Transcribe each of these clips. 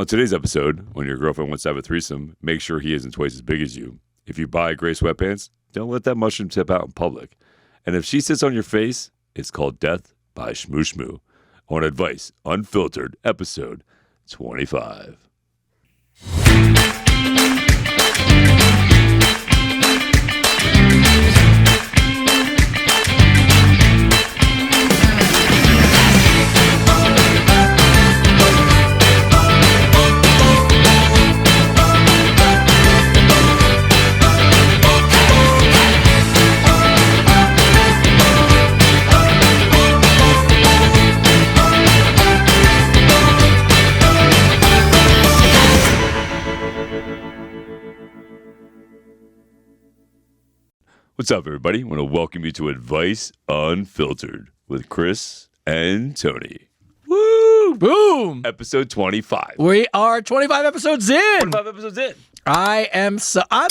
On today's episode, when your girlfriend wants to have a threesome, make sure he isn't twice as big as you. If you buy gray sweatpants, don't let that mushroom tip out in public. And if she sits on your face, it's called death by shmoo shmoo. On Advice Unfiltered, episode 25. What's up, everybody? I want to welcome you to Advice Unfiltered with Chris and Tony. Woo! Boom! Episode 25. We are 25 episodes in. 25 episodes in. I'm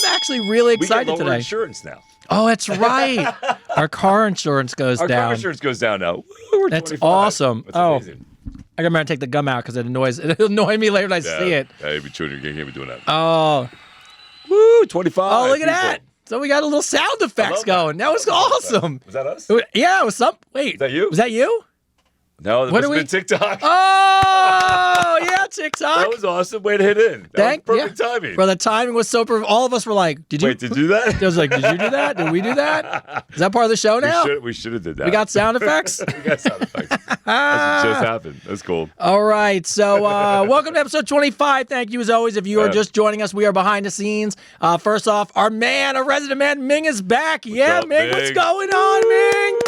actually really excited we get lower today. insurance now. Oh, that's right. Our car insurance goes down. Our car insurance goes down now. Woo, we're That's 25. awesome. That's amazing. I gotta remember to take the gum out because it'll annoy me later when I see it. Yeah, you'll be chewing your game. You can't be doing that. Oh. Woo, 25. Oh, look at people. that. So we got a little sound effects going. That was awesome. Was that us? Yeah, it was some. Wait. Was that you? Was that you? No, that must have been TikTok. Oh, yeah, TikTok. That was awesome. Way to hit in. That was perfect timing. Bro, the timing was so perfect. All of us were like, did you? Wait, did you do that? I was like, did you do that? Did we do that? Is that part of the show now? We should have did that. We got sound effects? We got sound effects. That's what just happened. That's cool. All right. So welcome to episode 25. Thank you as always. If you are just joining us, we are behind the scenes. First off, our resident man, Ming is back. What's up, Ming, what's going on, Ming?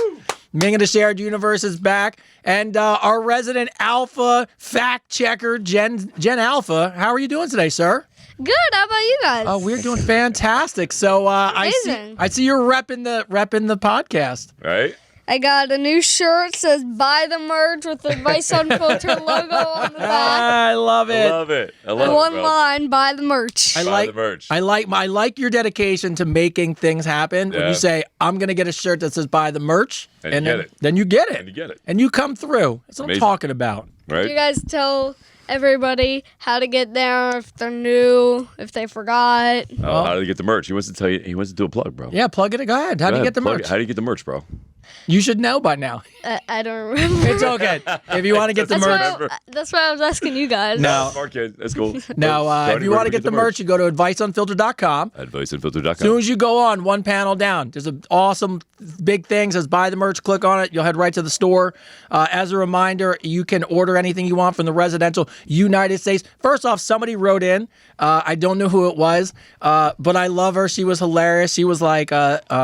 Ming of the Shared Universe is back. And our resident alpha fact checker, Jen Alpha. How are you doing today, sir? Good. How about you guys? Oh, we're doing fantastic. So I see you're repping the podcast. Right? I got a new shirt. Says "Buy the merch" with the Advice Unfiltered logo on the back. I love it. I love it. One line: "Buy the merch." I the merch. I like your dedication to making things happen. When you say, "I'm gonna get a shirt that says buy the merch," and then you get it. And you get it. And you come through. That's what I'm talking about. Right? Did you guys tell everybody how to get there if they're new, if they forgot? Oh, how do you get the merch? He wants to tell you. He wants to do a plug, bro. Yeah, plug it. Go ahead. How do you get the merch? How do you get the merch, bro? You should know by now. I don't remember. It's okay. If you want to get the merch. That's why I was asking you guys. No. Smart kid. That's cool. No, if you want to get the merch, you go to adviceunfiltered.com. Adviceunfiltered.com. As soon as you go on, one panel down, there's an awesome big thing says buy the merch. Click on it. You'll head right to the store. As a reminder, you can order anything you want from the residential United States. First off, somebody wrote in. I don't know who it was, but I love her. She was hilarious. She was like,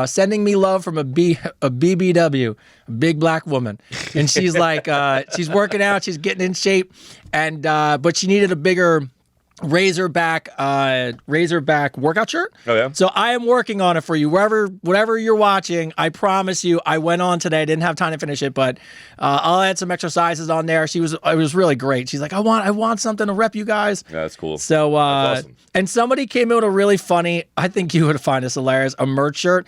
sending me love from a BBW, a big black woman. And she's like, she's working out. She's getting in shape. And but she needed a bigger Razorback workout shirt. Oh yeah. So I am working on it for you. Whatever you're watching, I promise you. I went on today. I didn't have time to finish it, but I'll add some exercises on there. It was really great. She's like, I want something to rep you guys. Yeah, that's cool. So that's awesome. And somebody came in with a really funny. I think you would find this hilarious. A merch shirt.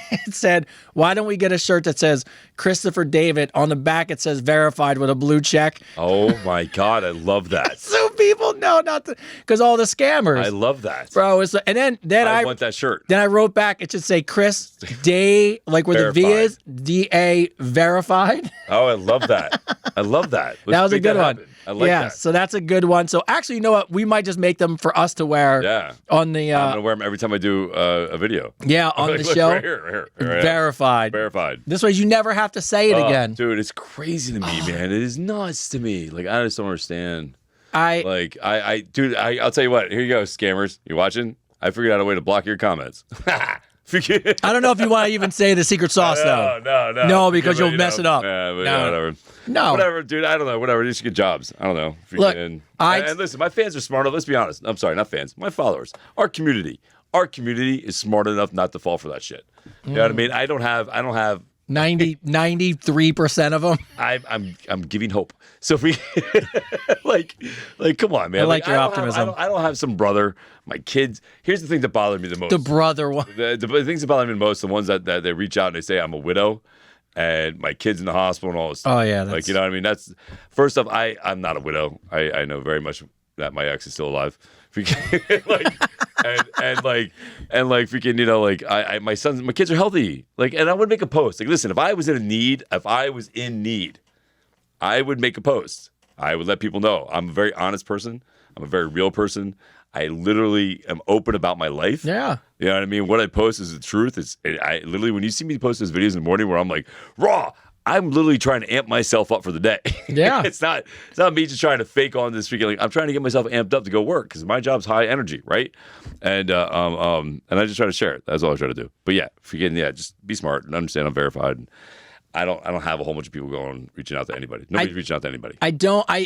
It said, why don't we get a shirt that says Christopher David? On the back, it says verified with a blue check. Oh, my God. I love that. So people know not to, because all the scammers. I love that. Bro, and then I want that shirt. Then I wrote back, it should say Chris Day, like where Verified. the V is, D-A verified. Oh, I love that. I love that. That was a good one. I like that. So that's a good one. So actually, you know what? We might just make them for us to wear. Yeah. On the. I'm gonna wear them every time I do a video. Yeah, on like, the look, show. Right here. Verified. Verified. This way, you never have to say it again. Dude, it's crazy to me, man. It is nuts to me. Like I just don't understand. I'll tell you what. Here you go, scammers. You watching? I figured out a way to block your comments. I don't know if you want to even say the secret sauce though. No. No, because you'll mess it up. Yeah, but No. whatever. No. Whatever, dude. I don't know. Whatever. Just get jobs. I don't know. Look, and listen, my fans are smart enough. Let's be honest. I'm sorry, not fans. My followers. Our community. Our community is smart enough not to fall for that shit. You know what I mean? I don't have 93% of them. I'm giving hope. So if we like come on, man. I like your optimism. I don't have some brother. My kids. Here's the thing that bothered me the most. The brother one. The things that bother me the most, the ones that they reach out and they say I'm a widow. and my kid's in the hospital and all this stuff. Oh yeah, like you know what I mean. That's first off. I'm not a widow. I know very much that my ex is still alive. like and like freaking, you know, like my kids are healthy. Like, and I would make a post. Like, listen, if I was in need, I would make a post. I would let people know. I'm a very honest person. I'm a very real person. I literally am open about my life. Yeah. You know what I mean? What I post is the truth. I literally, when you see me post those videos in the morning where I'm like, raw, I'm literally trying to amp myself up for the day. Yeah. It's not me just trying to fake on this freaking, like, I'm trying to get myself amped up to go work because my job's high energy, right? And I just try to share it. That's all I try to do. But yeah, just be smart and understand I'm verified. I don't have a whole bunch of people reaching out to anybody. Nobody's reaching out to anybody.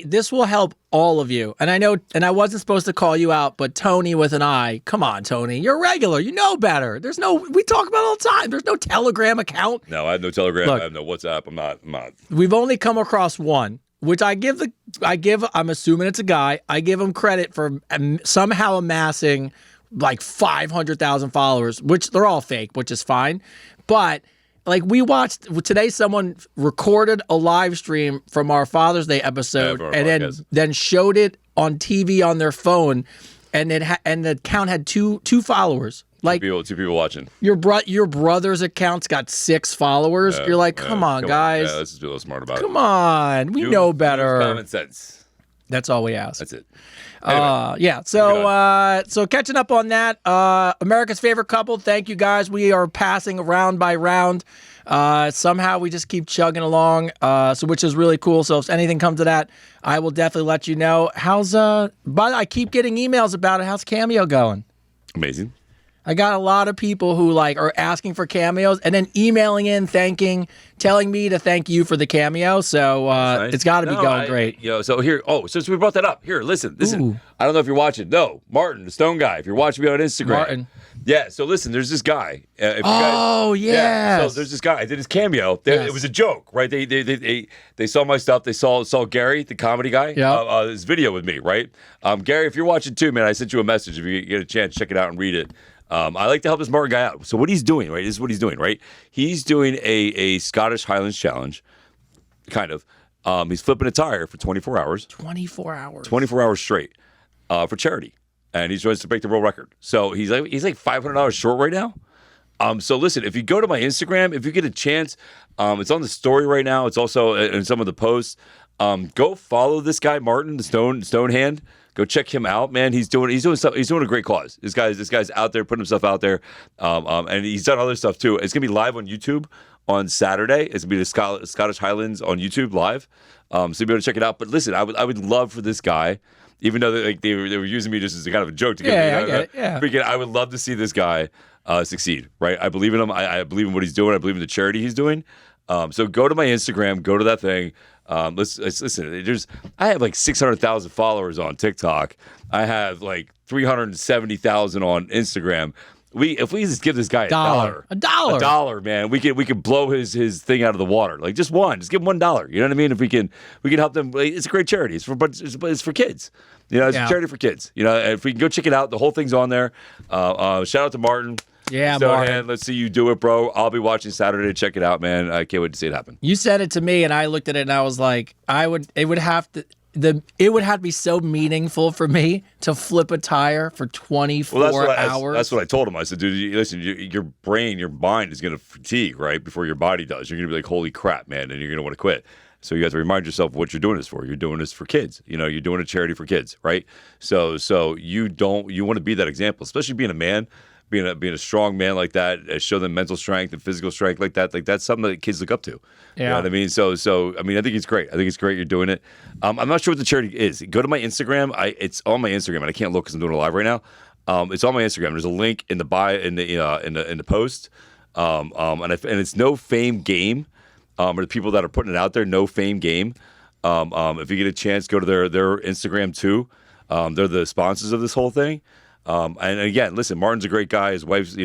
This will help all of you. And I know, and I wasn't supposed to call you out, but Tony with an I, come on, Tony, you're regular. You know better. We talk about it all the time. There's no Telegram account. No, I have no Telegram. Look, I have no WhatsApp. I'm not. We've only come across one, which I'm assuming it's a guy. I give him credit for somehow amassing like 500,000 followers, which they're all fake, which is fine. But like we watched today, someone recorded a live stream from our Father's Day episode and then showed it on TV on their phone, and and the account had two followers. Like two people watching. Your brother's account's got 6 followers. You're like, come on, guys. Yeah, let's just be a little smart about it. Come on, we know better. Use common sense. That's all we ask. That's it. Anyway, yeah. So catching up on that, America's favorite couple. Thank you guys. We are passing round by round. Somehow we just keep chugging along. Which is really cool. So if anything comes to that, I will definitely let you know. But I keep getting emails about it. How's Cameo going? Amazing. I got a lot of people who like are asking for cameos and then emailing in, telling me to thank you for the cameo. So nice. It's got to be going great. So here, since we brought that up, here, listen. Ooh. I don't know if you're watching. No, Martin, the Stone guy. If you're watching me on Instagram, Martin. Yeah. So listen, there's this guy. Yeah. So there's this guy. I did his cameo. Yes. It was a joke, right? They saw my stuff. They saw Gary, the comedy guy. Yeah. His video with me, right? Gary, if you're watching too, man, I sent you a message. If you get a chance, check it out and read it. I like to help this Martin guy out. So what he's doing, right? This is what he's doing, right? He's doing a Scottish Highlands challenge, kind of. He's flipping a tire for 24 hours. 24 hours. 24 hours straight for charity. And he's trying to break the world record. So he's like $500 short right now. So listen, if you go to my Instagram, if you get a chance, it's on the story right now. It's also in some of the posts. Go follow this guy, Martin, the Stone Hand. Go check him out, man. He's doing stuff. He's doing a great cause. This guy's out there putting himself out there, and he's done other stuff too. It's gonna be live on YouTube on Saturday. It's gonna be the Scottish Highlands on YouTube live. So you'll be able to check it out. But listen, I would love for this guy, even though they were using me just as a kind of a joke to get me. I get it. Yeah. Freaking, I would love to see this guy succeed. Right? I believe in him. I believe in what he's doing. I believe in the charity he's doing. So go to my Instagram. Go to that thing. Let's listen. I have like 600,000 followers on TikTok. I have like 370,000 on Instagram. If we just give this guy a dollar, man, we could blow his thing out of the water. Like just give him $1. You know what I mean? If we can help them. It's a great charity. It's for kids. You know, it's a charity for kids. You know, and if we can go check it out, the whole thing's on there. Shout out to Martin. Yeah, Martin. Let's see you do it, bro. I'll be watching Saturday. Check it out, man. I can't wait to see it happen. You said it to me, and I looked at it, and I was like, it would have to be so meaningful for me to flip a tire for 24 hours. That's what I told him. I said, dude, listen, your brain, your mind is going to fatigue right before your body does. You're going to be like, holy crap, man, and you're going to want to quit. So you have to remind yourself what you're doing this for. You're doing this for kids. You know, you're doing a charity for kids, right? So you want to be that example, especially being a man. Being a strong man like that, show them mental strength and physical strength like that. Like that's something that kids look up to. Yeah. You know what I mean? So I mean, I think it's great. I think it's great you're doing it. I'm not sure what the charity is. Go to my Instagram. It's on my Instagram, and I can't look because I'm doing it live right now. It's on my Instagram. There's a link in the bio in the post. And it's No Fame Game. Or the people that are putting it out there, No Fame Game. If you get a chance, go to their Instagram too. They're the sponsors of this whole thing. And again, listen, Martin's a great guy. His wife,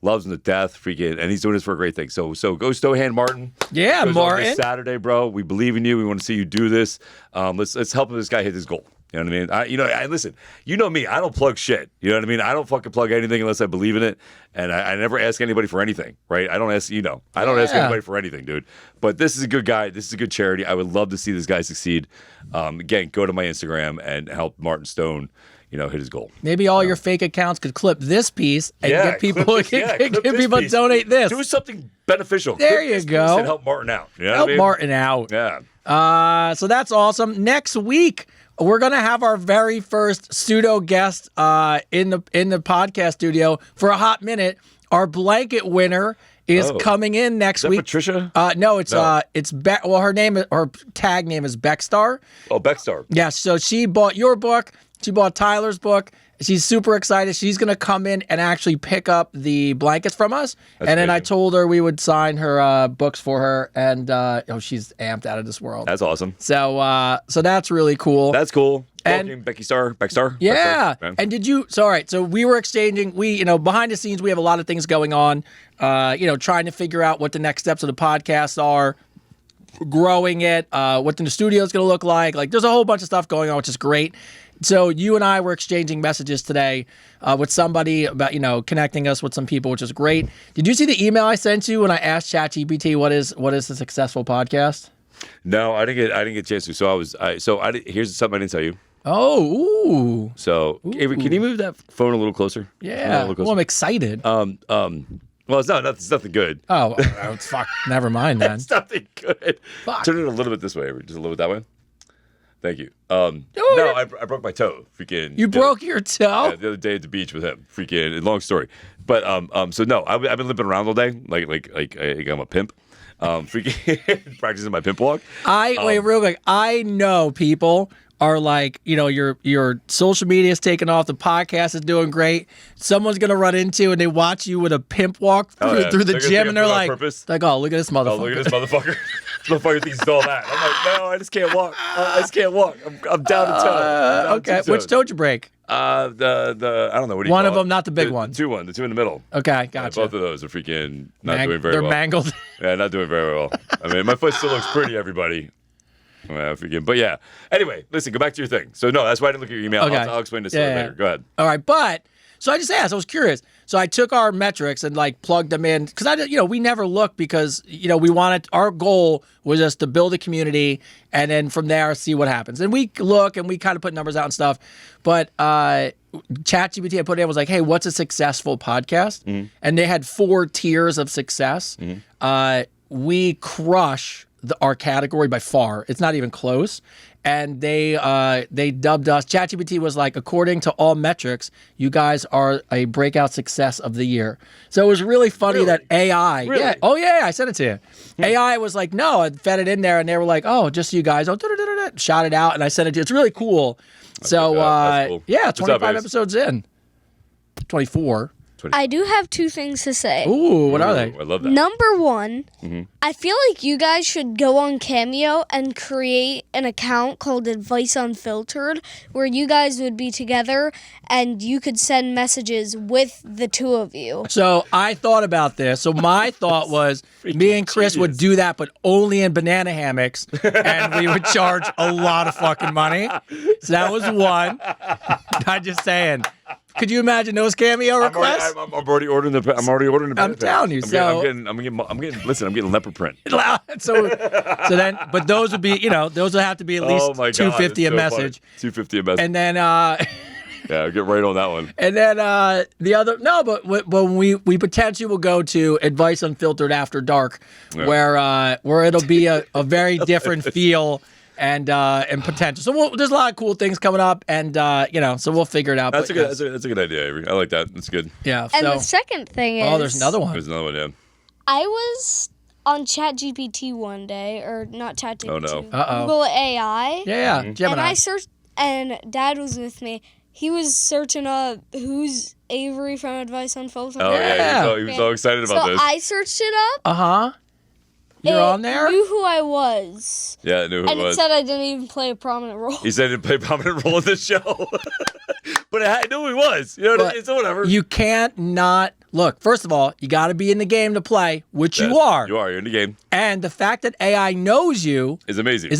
loves him to death, and he's doing this for a great thing. So go Stohan Martin. Yeah, Martin. This Saturday, bro. We believe in you. We want to see you do this. Let's help this guy hit his goal. You know what I mean? Listen, you know me. I don't plug shit. You know what I mean? I don't fucking plug anything unless I believe in it. And I never ask anybody for anything, right? I don't ask anybody for anything, dude. But this is a good guy. This is a good charity. I would love to see this guy succeed. Again, go to my Instagram and help Martin Stone, hit his goal. Maybe all your fake accounts could clip this piece and get people to donate this. Do something beneficial. There clip you this go. piece and help Martin out. You know Help what I mean? Martin out. Yeah. So that's awesome. Next week, we're gonna have our very first pseudo guest in the podcast studio for a hot minute. Our blanket winner is coming in next week. Patricia? No, it's her tag name is Beckstar. Oh, Beckstar. Yeah, so she bought your book. She bought Tyler's book. She's super excited. She's going to come in and actually pick up the blankets from us. That's and then I amazing. told her we would sign her books for her. And she's amped out of this world. That's awesome. So that's really cool. That's cool. And- Welcome, Beckstar. Yeah. Beckstar. And all right, so we were exchanging, behind the scenes, we have a lot of things going on, trying to figure out what the next steps of the podcast are, growing it, what the new studio is going to look like. Like, there's a whole bunch of stuff going on, which is great. So you and I were exchanging messages today with somebody about, connecting us with some people, which is great. Did you see the email I sent you when I asked ChatGPT what is a successful podcast? No, I didn't get a chance to. So here's something I didn't tell you. Oh, ooh. So, Avery, can you move that phone a little closer? Yeah. Well, I'm excited. Well, it's nothing good. Oh, fuck. Never mind then. It's nothing good. Fuck. Turn it a little bit this way, Avery. Just a little bit that way. Thank you. No, I broke my toe. Freaking. You broke your toe? Yeah, the other day at the beach with him. Freaking. Long story. But so no, I've been limping around all day, like I'm a pimp. Freaking practicing my pimp walk. Wait, real quick. I know people are like, your social media is taking off, the podcast is doing great. Someone's gonna run into and they watch you with a pimp walk through the gym, and they're like, oh, look at this motherfucker. Oh, look at this motherfucker. This motherfucker thinks he's all that. I'm like, no, I just can't walk. I'm down to toe. Okay, which toe did you break? The I don't know what do you One call of them, it? not the big one. The two in the middle. Okay, gotcha. Both of those are freaking not doing very they're well. They're mangled. Yeah, not doing very well. I mean, my foot still looks pretty, everybody. But yeah. Anyway, listen, go back to your thing. So no, that's why I didn't look at your email. Okay. I'll explain this later. Go ahead. All right, so I just asked. I was curious. So I took our metrics and plugged them in because we never looked because we wanted, our goal was just to build a community and then from there see what happens. And we look and we kind of put numbers out and stuff. But ChatGPT I put in was like, hey, what's a successful podcast? Mm-hmm. And they had 4 tiers of success. Mm-hmm. We crush our category by far. It's not even close. And they dubbed us. ChatGPT was like, according to all metrics, you guys are a breakout success of the year. So it was really funny that AI. Really? Yeah. Oh yeah, I sent it to you. AI was like, no, I fed it in there, and they were like, oh, just you guys. Oh, shot it out, and I sent it to you. It's really cool. So that's cool. yeah, What's up, 25 Ace? episodes in. 24. I do have 2 things to say. Ooh, what are they? I love that. Number 1, I feel like you guys should go on Cameo and create an account called Advice Unfiltered, where you guys would be together and you could send messages with the 2 of you. So I thought about this. So my thought was me and Chris would do that, but only in banana hammocks, and we would charge a lot of fucking money. So that was one. I'm just saying. Could you imagine those Cameo requests? I'm already ordering the. I'm telling you. I'm getting leopard print. But those would be, those would have to be at least $250 a message. $250 a message. And then, yeah, get right on that one. And then the other, but when we potentially will go to Advice Unfiltered After Dark, where it'll be a very different feel. And potential. So there's a lot of cool things coming up, and so we'll figure it out. That's a good idea, Avery. I like that. That's good. Yeah. And the second thing is, there's another one. There's another one. Yeah. I was on ChatGPT one day, or not ChatGPT. Oh no. Google AI. Yeah. And Gemini. I searched, and Dad was with me. He was searching up who's Avery from Advice Unfiltered. Oh yeah. He was all excited about this. So I searched it up. You're on there? Knew who I was. Yeah, I knew who and it was. it said I didn't even play a prominent role. He said he didn't play a prominent role in the show. But I knew who he was. You know what I mean? So whatever. You can't not look. First of all, you got to be in the game to play, which you are. You are. You're in the game. And the fact that AI knows you is amazing.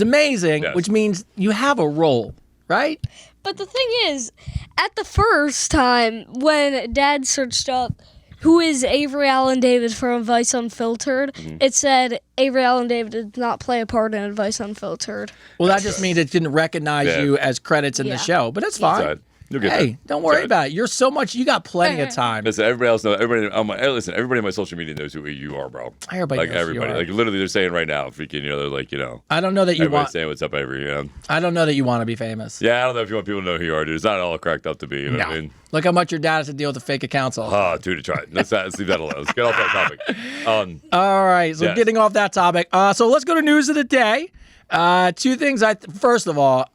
Yes. Which means you have a role. right? But the thing is, at the first time when Dad searched up who is Avery Allen David from Advice Unfiltered, it said Avery Allen David did not play a part in Advice Unfiltered. Well, that just means it didn't recognize you as credits in the show, but it's fine. Right. You'll get Hey, that. don't worry about it. You're so much. You got plenty of time. Listen, everybody else knows. Everybody on my social media knows who you are, bro. Everybody knows everybody. who you are. Like literally, they're saying right now, freaking, they're like, I don't know that you everybody's want. saying what's up, Avery. I don't know that you want to be famous. Yeah, I don't know if you want people to know who you are, dude. It's not all cracked up to be. You know No. what I mean? Look how much your dad has to deal with the fake accounts all the time. Oh, dude, try it. Let's leave that alone. Let's get off that topic. All right, so yes. getting off that topic. So let's go to news of the day. Two things. First of all,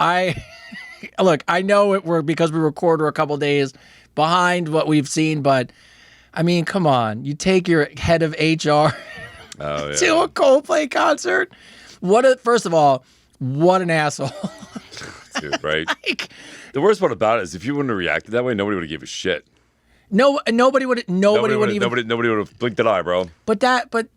look, I know we're because we record we're a couple days behind what we've seen, but I mean, come on. You take your head of HR to a Coldplay concert. First of all, what an asshole. Dude, right? The worst part about it is if you wouldn't have reacted that way, nobody would have given a shit. No, nobody would even. Nobody would have blinked an eye, bro. But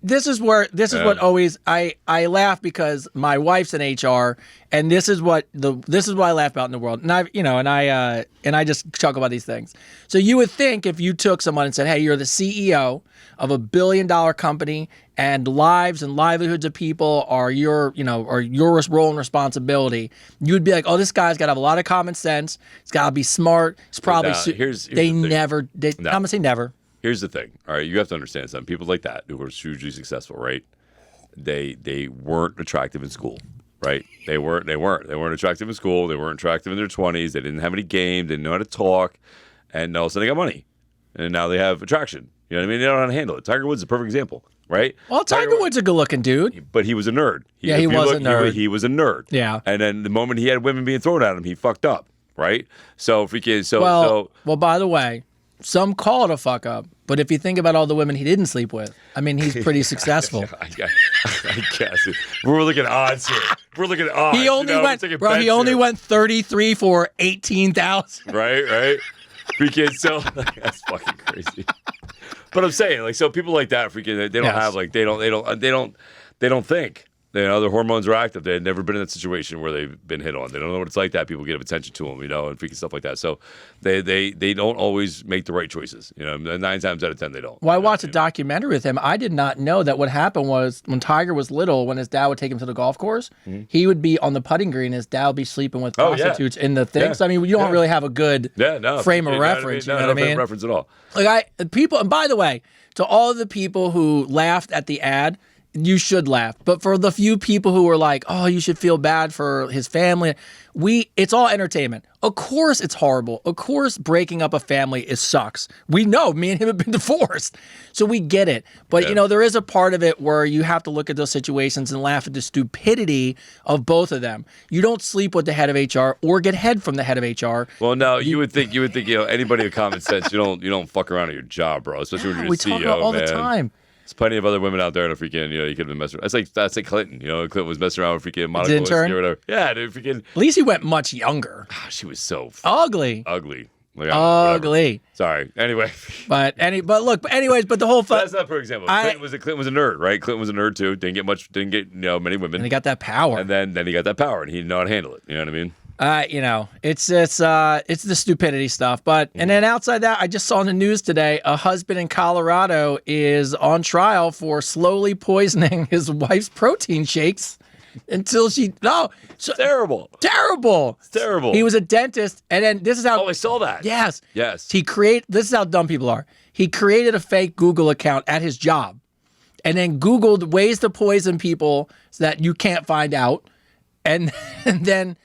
this is what always I laugh because my wife's in HR, and this is what I laugh about in the world, and I just chuckle about these things. So you would think if you took someone and said, "Hey, you're the CEO of $1 billion company, and lives and livelihoods of people are your role and responsibility," you'd be like, "Oh, this guy's got to have a lot of common sense. He's got to be smart. He's probably." I'm gonna say never. Here's the thing. All right, you have to understand something. People like that who were hugely successful, right? They weren't attractive in school, right? They weren't attractive in school. They weren't attractive in their 20s. They didn't have any game. They didn't know how to talk, and all of a sudden they got money, and now they have attraction. You know what I mean? They don't know how to handle it. Tiger Woods is a perfect example, right? Well, Tiger Woods is a good-looking dude, but he was a nerd. He was a nerd. He was a nerd. Yeah. And then the moment he had women being thrown at him, he fucked up, right? So well, by the way, some call it a fuck up, but if you think about all the women he didn't sleep with, I mean, he's pretty successful. I guess we're looking at odds here. We're looking at odds. He only went 33 for 18,000. Right. Freaking that's fucking crazy. But I'm saying, like, so people like that freaking they don't have like they don't think. Their hormones are active. They've never been in that situation where they've been hit on. They don't know what it's like that. People give attention to them, and freaking stuff like that. So they don't always make the right choices. 9 times out of 10 they don't. Well, I watched a documentary with him. I did not know that what happened was when Tiger was little, when his dad would take him to the golf course, he would be on the putting green. His dad would be sleeping with prostitutes in the thing. Yeah. So I mean, you don't really have a good frame of reference. You know what I mean? Reference at all. Like and by the way, to all the people who laughed at the ad. You should laugh. But for the few people who were like, "Oh, you should feel bad for his family," it's all entertainment. Of course it's horrible. Of course breaking up a family sucks. We know, me and him have been divorced. So we get it. But there is a part of it where you have to look at those situations and laugh at the stupidity of both of them. You don't sleep with the head of HR or get head from the head of HR. Well, no, you would think anybody with common sense, you don't fuck around at your job, bro. Especially when you're the CEO, talk about all the time. There's plenty of other women out there that freaking, you could have been messing around. That's like Clinton. Clinton was messing around with freaking Monica intern? or whatever. Yeah, dude, freaking. At least he went much younger. She was so ugly. Like, ugly. Sorry. Anyway. But the whole that's not for example. Clinton was a nerd, right? Clinton was a nerd too. Didn't get many women. And he got that power. And then he got that power, and he didn't know how to handle it. You know what I mean? It's the stupidity stuff. But and then outside that, I just saw in the news today, a husband in Colorado is on trial for slowly poisoning his wife's protein shakes until terrible. It's terrible. He was a dentist, and then this is how. Oh, I saw that. Yes. This is how dumb people are. He created a fake Google account at his job, and then Googled ways to poison people so that you can't find out, and then,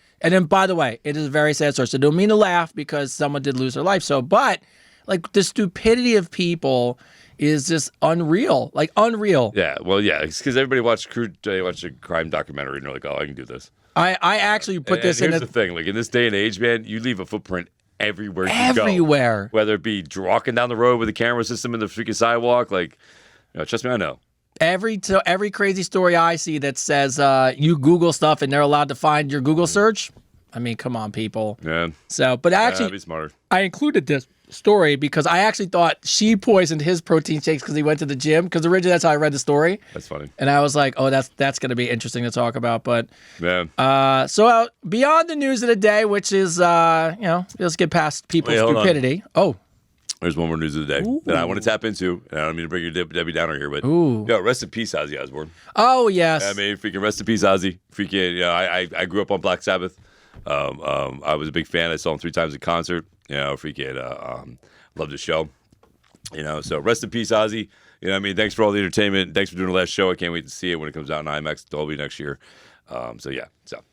by the way, it is a very sad story. So don't mean to laugh because someone did lose their life. So, but like the stupidity of people is just unreal. Like unreal. Yeah. Well, yeah. It's because everybody watched a crime documentary and they're like, oh, I can do this. I actually put this in. Here's the thing. Like in this day and age, man, you leave a footprint everywhere you go. Everywhere. Whether it be walking down the road with a camera system in the freaking sidewalk. Like, trust me, I know. Every crazy story I see that says you Google stuff and they're allowed to find your Google search. I mean, come on, people. Yeah. So, but actually, be smarter. I included this story because I actually thought she poisoned his protein shakes because he went to the gym. Because originally that's how I read the story. That's funny. And I was like, oh, that's going to be interesting to talk about. But Yeah. so beyond the news of the day, which is, let's get past people's stupidity. Oh. There's one more news of the day that I want to tap into. And I don't mean to bring your Debbie Downer here, but rest in peace, Ozzy Osbourne. Oh, yes. I mean, freaking rest in pease, Ozzy. Freaking, I grew up on Black Sabbath. I was a big fan. I saw him 3 times in concert. Freaking loved the show. So rest in peace, Ozzy. Thanks for all the entertainment. Thanks for doing the last show. I can't wait to see it when it comes out in IMAX Dolby next year. So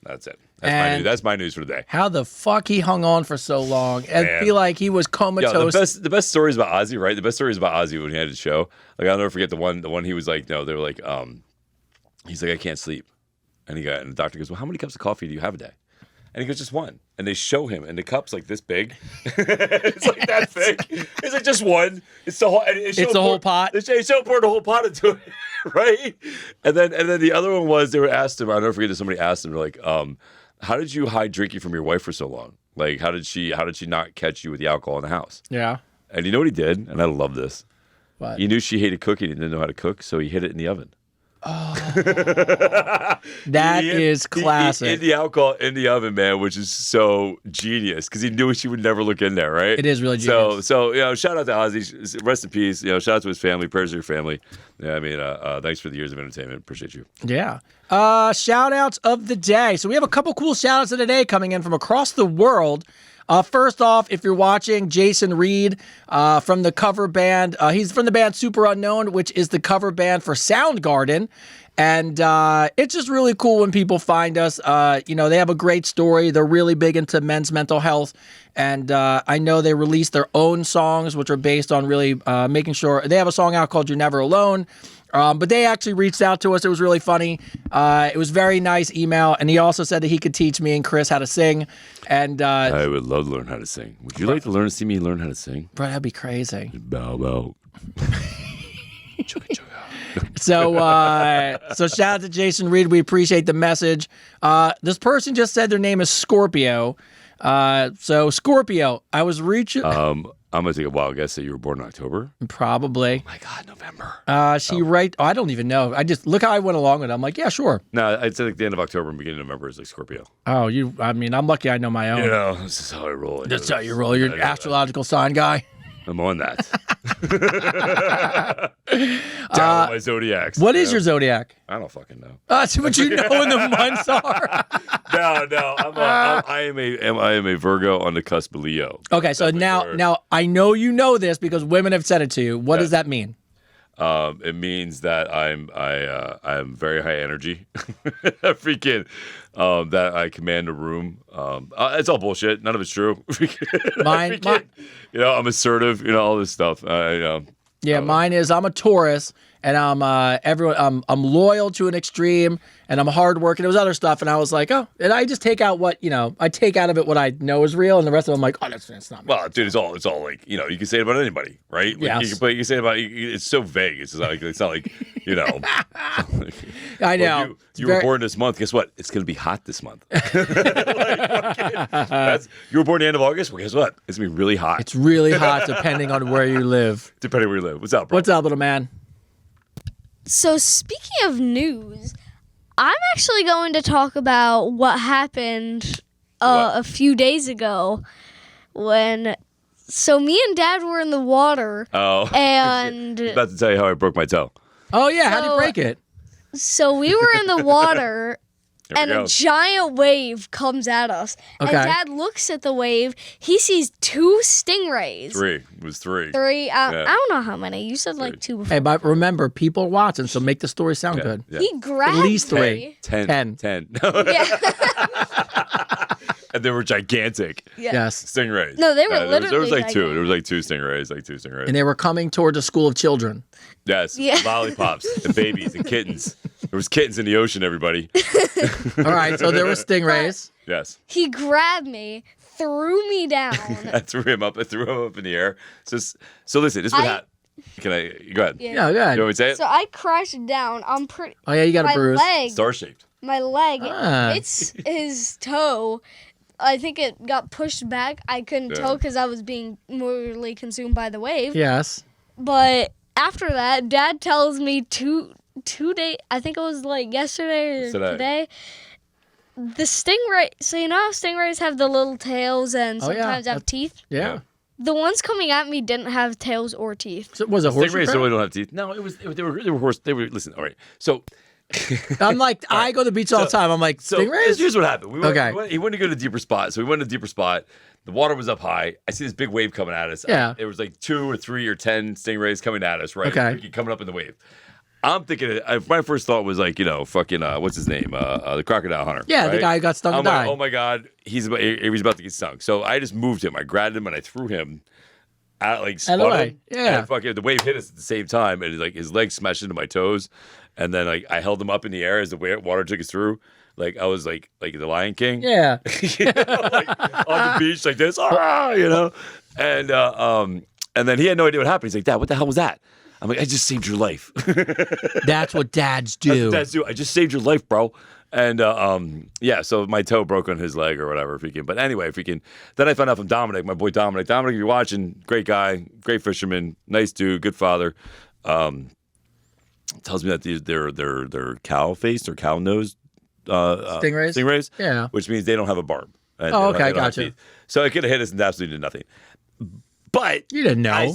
that's it. That's my news for today. How the fuck he hung on for so long? I feel like he was comatose. The best stories about Ozzy, right? The best stories about Ozzy when he had his show. Like I'll never forget the one he was like, they were like, he's like, I can't sleep, and the doctor goes, well, how many cups of coffee do you have a day? And he goes, just one. And they show him, and the cup's like this big. It's like that big. It's like just one. It's the whole. It's the whole pot. They so poured the whole pot into it, right? And then the other one was they were asked him. I'll never forget that somebody asked him, they're like, how did you hide drinking from your wife for so long? Like, how did she not catch you with the alcohol in the house? Yeah. And you know what he did? And I love this. What? He knew she hated cooking and didn't know how to cook, so he hid it in the oven. Oh, that is classic. He hid the alcohol in the oven, man, which is so genius because he knew she would never look in there, right? It is really genius. So shout out to Ozzy. Rest in peace. Shout out to his family. Prayers to your family. Thanks for the years of entertainment. Appreciate you. Yeah. Shout outs of the day. So we have a couple cool shout outs of the day coming in from across the world. First off, if you're watching, Jason Reed from the cover band, he's from the band Super Unknown, which is the cover band for Soundgarden. And it's just really cool when people find us. They have a great story. They're really big into men's mental health. And I know they release their own songs, which are based on really making sure. They have a song out called You're Never Alone. But they actually reached out to us. It was really funny. It was very nice email. And he also said that he could teach me and Chris how to sing. And I would love to learn how to sing. Would you like to see me learn how to sing? Bro, that'd be crazy. Bow, bow. So shout out to Jason Reed. We appreciate the message. This person just said their name is Scorpio. So Scorpio, I was reaching. I'm going to take a wild guess that you were born in October. Probably. Oh my God, November. I don't even know. I just, look how I went along with it. I'm like, yeah, sure. No, I'd say like the end of October and beginning of November is like Scorpio. Oh, I'm lucky I know my own. This is how I roll. That's how you roll. You're an astrological sign guy. I'm on that. Down my zodiacs. What is your zodiac? I don't fucking know. That's what you know when the months are. No. I am a Virgo on the cusp of Leo. Okay, so now I know you know this because women have said it to you. What does that mean? It means that I'm very high energy. Freaking that I command a room. It's all bullshit. None of it's true. Mine, I'm assertive. All this stuff. Mine is I'm a Taurus, and I'm loyal to an extreme, and I'm hardworking. There was other stuff, and I was like, oh, and I just take out what I take out of it what I know is real, and the rest of it I'm like, oh, that's not me. Well, dude, it's all like you can say it about anybody, right? Like, yes. You can say it about it's so vague. It's not like I know. Well, you were born this month. Guess what? It's gonna be hot this month. You were born the end of August. Well, guess what? It's gonna be really hot. It's really hot depending on where you live. Depending where you live. What's up, bro? What's up, little man? So speaking of news, I'm actually going to talk about what happened a few days ago when. So me and Dad were in the water. Oh. And I was about to tell you how I broke my toe. Oh yeah, how'd you break it? So we were in the water. And a giant wave comes at us. Okay. And Dad looks at the wave. He sees 2 stingrays. 3. It was 3. 3. I don't know how many. You said like 2 before. Hey, but remember, people are watching, so make the story sound good. Yeah. He grabbed at least 3. me. 10. Yeah. And they were gigantic. Yeah. Yes. Stingrays. No, they were literally there was like gigantic. 2. There was like 2 stingrays. And they were coming towards a school of children. Yes. Yeah. Lollipops and babies and kittens. There was kittens in the ocean, everybody. All right, so there were stingrays. Yes. He grabbed me, threw me down. I threw him up in the air. So listen, this is what happened. Can I go ahead? Yeah, go ahead. You want me to say it? So I crashed down. I'm pretty. Oh yeah, you got a bruise. Leg, Star shaped. my leg. Ah. It's his toe. I think it got pushed back. I couldn't tell because I was being morally consumed by the wave. Yes. But after that, Dad tells me two days, I think it was like yesterday or today, the stingray, so you know how stingrays have the little tails and sometimes have teeth? Yeah. The ones coming at me didn't have tails or teeth. So was it horse? Stingrays really don't have teeth. No, they were horse. They were, listen, all right. So I'm like, I go to the beach all the time. I'm like, stingrays? Here's what happened. He wanted to go to a deeper spot. So we went to a deeper spot. The water was up high. I see this big wave coming at us. Yeah. It was like 2 or 3 or 10 stingrays coming at us, right? Okay. Coming up in the wave. I'm thinking, my first thought was like, fucking, what's his name? The crocodile hunter. Yeah, right? the guy who got stung and like, died. oh my God, he was about to get stung. So I just moved him. I grabbed him and I threw him out, like, spun him. Yeah. And fucking, the wave hit us at the same time. And like his legs smashed into my toes. And then like I held him up in the air as the water took us through. Like I was like the Lion King. Yeah. Like on the beach like this. And then he had no idea what happened. He's like, Dad, what the hell was that? I'm like, I just saved your life. That's what dads do. Dads do. I just saved your life, bro. And so my toe broke on his leg or whatever. But anyway, then I found out from Dominic, my boy Dominic. Dominic, if you're watching, great guy, great fisherman, nice dude, good father. Tells me that they're cow-faced or cow-nosed stingrays. Yeah. Which means they don't have a barb. And okay, they don't have gotcha. teeth. So it could have hit us and absolutely did nothing. But You didn't know.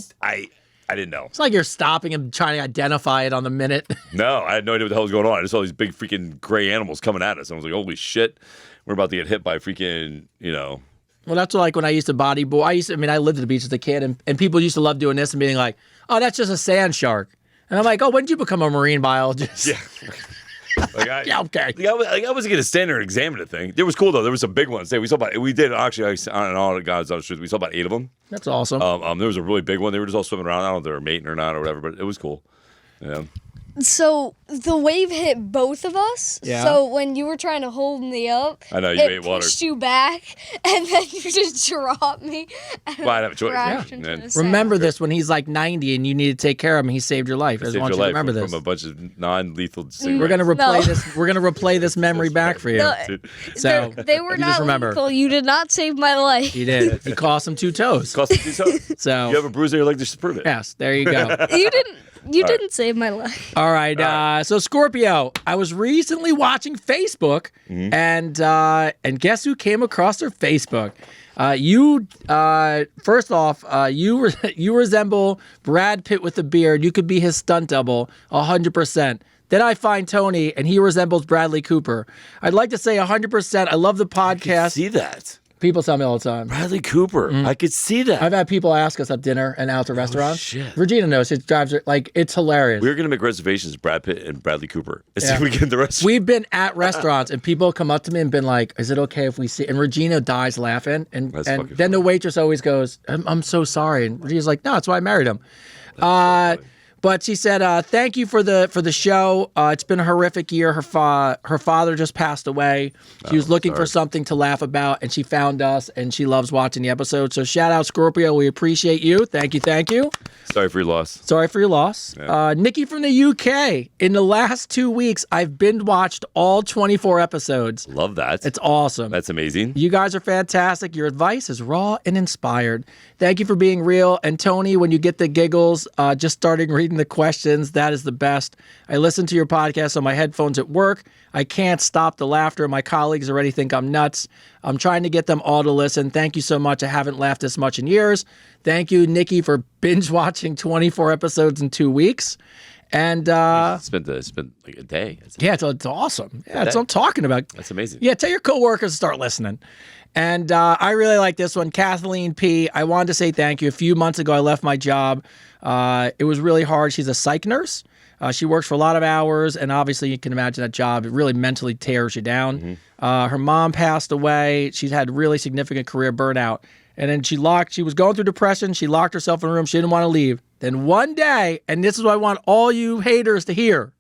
I didn't know. It's like you're stopping and trying to identify it on the minute. No, I had no idea what the hell was going on. I just saw these big freaking gray animals coming at us. I was like, holy shit, we're about to get hit by freaking, Well, that's like when I used to bodyboard. I lived at the beach as a kid, and people used to love doing this and being like, oh, that's just a sand shark. And I'm like, oh, when did you become a marine biologist? Yeah. Yeah, okay. I wasn't going to stand there and examine the thing. It was cool, though. There was some big ones. We did, actually, on all God's honest truth, we saw about 8 of them. That's awesome. There was a really big one. They were just all swimming around. I don't know if they were mating or not or whatever, but it was cool. Yeah. So the wave hit both of us. Yeah. So when you were trying to hold me up, I know, you it ate water. pushed you back, and then you just dropped me. And Well, I have a choice. crashed Yeah. into And- the sand. Remember this when he's like 90 and you need to take care of him. He saved your life. I just Saved want your you to life remember this. from a bunch of non-lethal We're cigarettes. gonna replay No. this. We're gonna replay this memory back for you. No, So they were you not just remember. lethal. You did not save my life. He did. He cost him 2 toes. Cost me 2 toes. So You have a bruise on your leg just to prove it. yes, there you go. You didn't. You didn't save my life. All right. So Scorpio, I was recently watching Facebook, and guess who came across their Facebook? First off, you resemble Brad Pitt with a beard. You could be his stunt double, 100%. Then I find Tony, and he resembles Bradley Cooper. I'd like to say 100%. I love the podcast. See that? People tell me all the time. Bradley Cooper. I could see that. I've had people ask us at dinner and out to restaurants. shit. Regina knows. It drives her, like, it's hilarious. We're going to make reservations, Brad Pitt and Bradley Cooper. And see if we get the rest. We've been at restaurants and people come up to me and been like, "Is it okay if we see?" And Regina dies laughing, and That's and fucking then the funny. waitress always goes, "I'm so sorry," and Regina's like, "No, that's why I married him." But she said, "Thank you for the show. It's been a horrific year. Her father just passed away. She was looking for something to laugh about, and she found us, and she loves watching the episode. So shout out Scorpio. We appreciate you. Thank you. Thank you. Sorry for your loss. Sorry for your loss. Yeah. Nikki from the UK. In the last 2 weeks, I've binge watched all 24 episodes. Love that. It's awesome. That's amazing. You guys are fantastic. Your advice is raw and inspired. Thank you for being real. And Tony, when you get the giggles, just starting reading the questions, that is the best. I listen to your podcast on my headphones at work. I can't stop the laughter. My colleagues already think I'm nuts. I'm trying to get them all to listen. Thank you so much. I haven't laughed this much in years. Thank you, Nikki, for binge watching 24 episodes in 2 weeks. And Spent like a day. yeah, it's awesome. Yeah, that's what I'm talking about. That's amazing. Yeah, tell your coworkers to start listening. And I really like this one. Kathleen P. I wanted to say thank you. A few months ago, I left my job. It was really hard. She's a psych nurse. She works for a lot of hours, and obviously you can imagine that job. It really mentally tears you down. Her mom passed away. She's had really significant career burnout. And then she was going through depression. She locked herself in a room. She didn't want to leave. Then one day, and this is what I want all you haters to hear.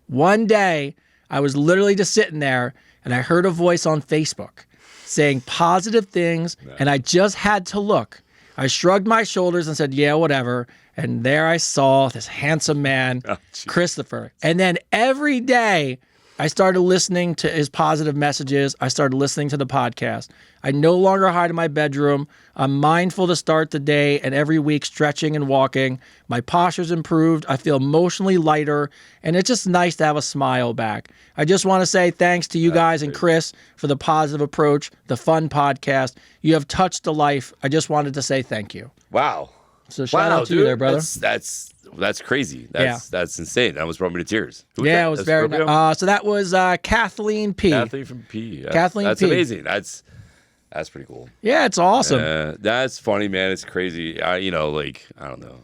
One day, I was literally just sitting there, and I heard a voice on Facebook saying positive things, and I just had to look. I shrugged my shoulders and said, yeah, whatever. And there I saw this handsome man, Christopher. And then every day I started listening to his positive messages. I started listening to the podcast. I no longer hide in my bedroom. I'm mindful to start the day and every week stretching and walking. My posture's improved. I feel emotionally lighter, and it's just nice to have a smile back. I just want to say thanks to you guys and Chris for the positive approach, the fun podcast. You have touched a life. I just wanted to say thank you. Wow. So shout out to you there, brother. That's crazy. That's insane. That almost brought me to tears. It was very nice. So that was Kathleen P. Kathleen from P. Kathleen That's P. amazing. That's pretty cool. Yeah, it's awesome. That's funny, man. It's crazy. I don't know.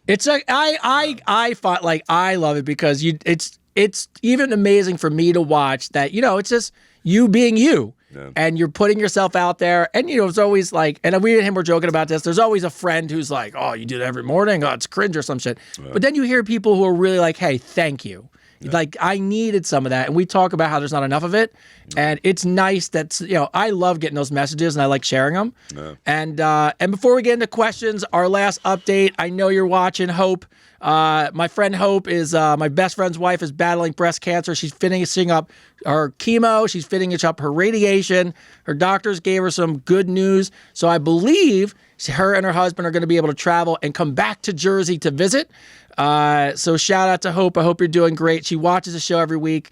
It's like I thought, like, I love it because it's even amazing for me to watch that, it's just you being you. Yeah. And you're putting yourself out there. And, it's always like, and we and him were joking about this. There's always a friend who's like, oh, you do it every morning. Oh, it's cringe or some shit. Yeah. But then you hear people who are really like, hey, thank you. Yeah. Like, I needed some of that. And we talk about how there's not enough of it. Yeah. And it's nice that, I love getting those messages and I like sharing them. Yeah. And before we get into questions, our last update, I know you're watching, Hope. My friend Hope is my best friend's wife is battling breast cancer. She's finishing up her chemo. She's finishing up her radiation. Her doctors gave her some good news. So I believe her and her husband are going to be able to travel and come back to Jersey to visit. So shout out to Hope. I hope you're doing great. She watches the show every week.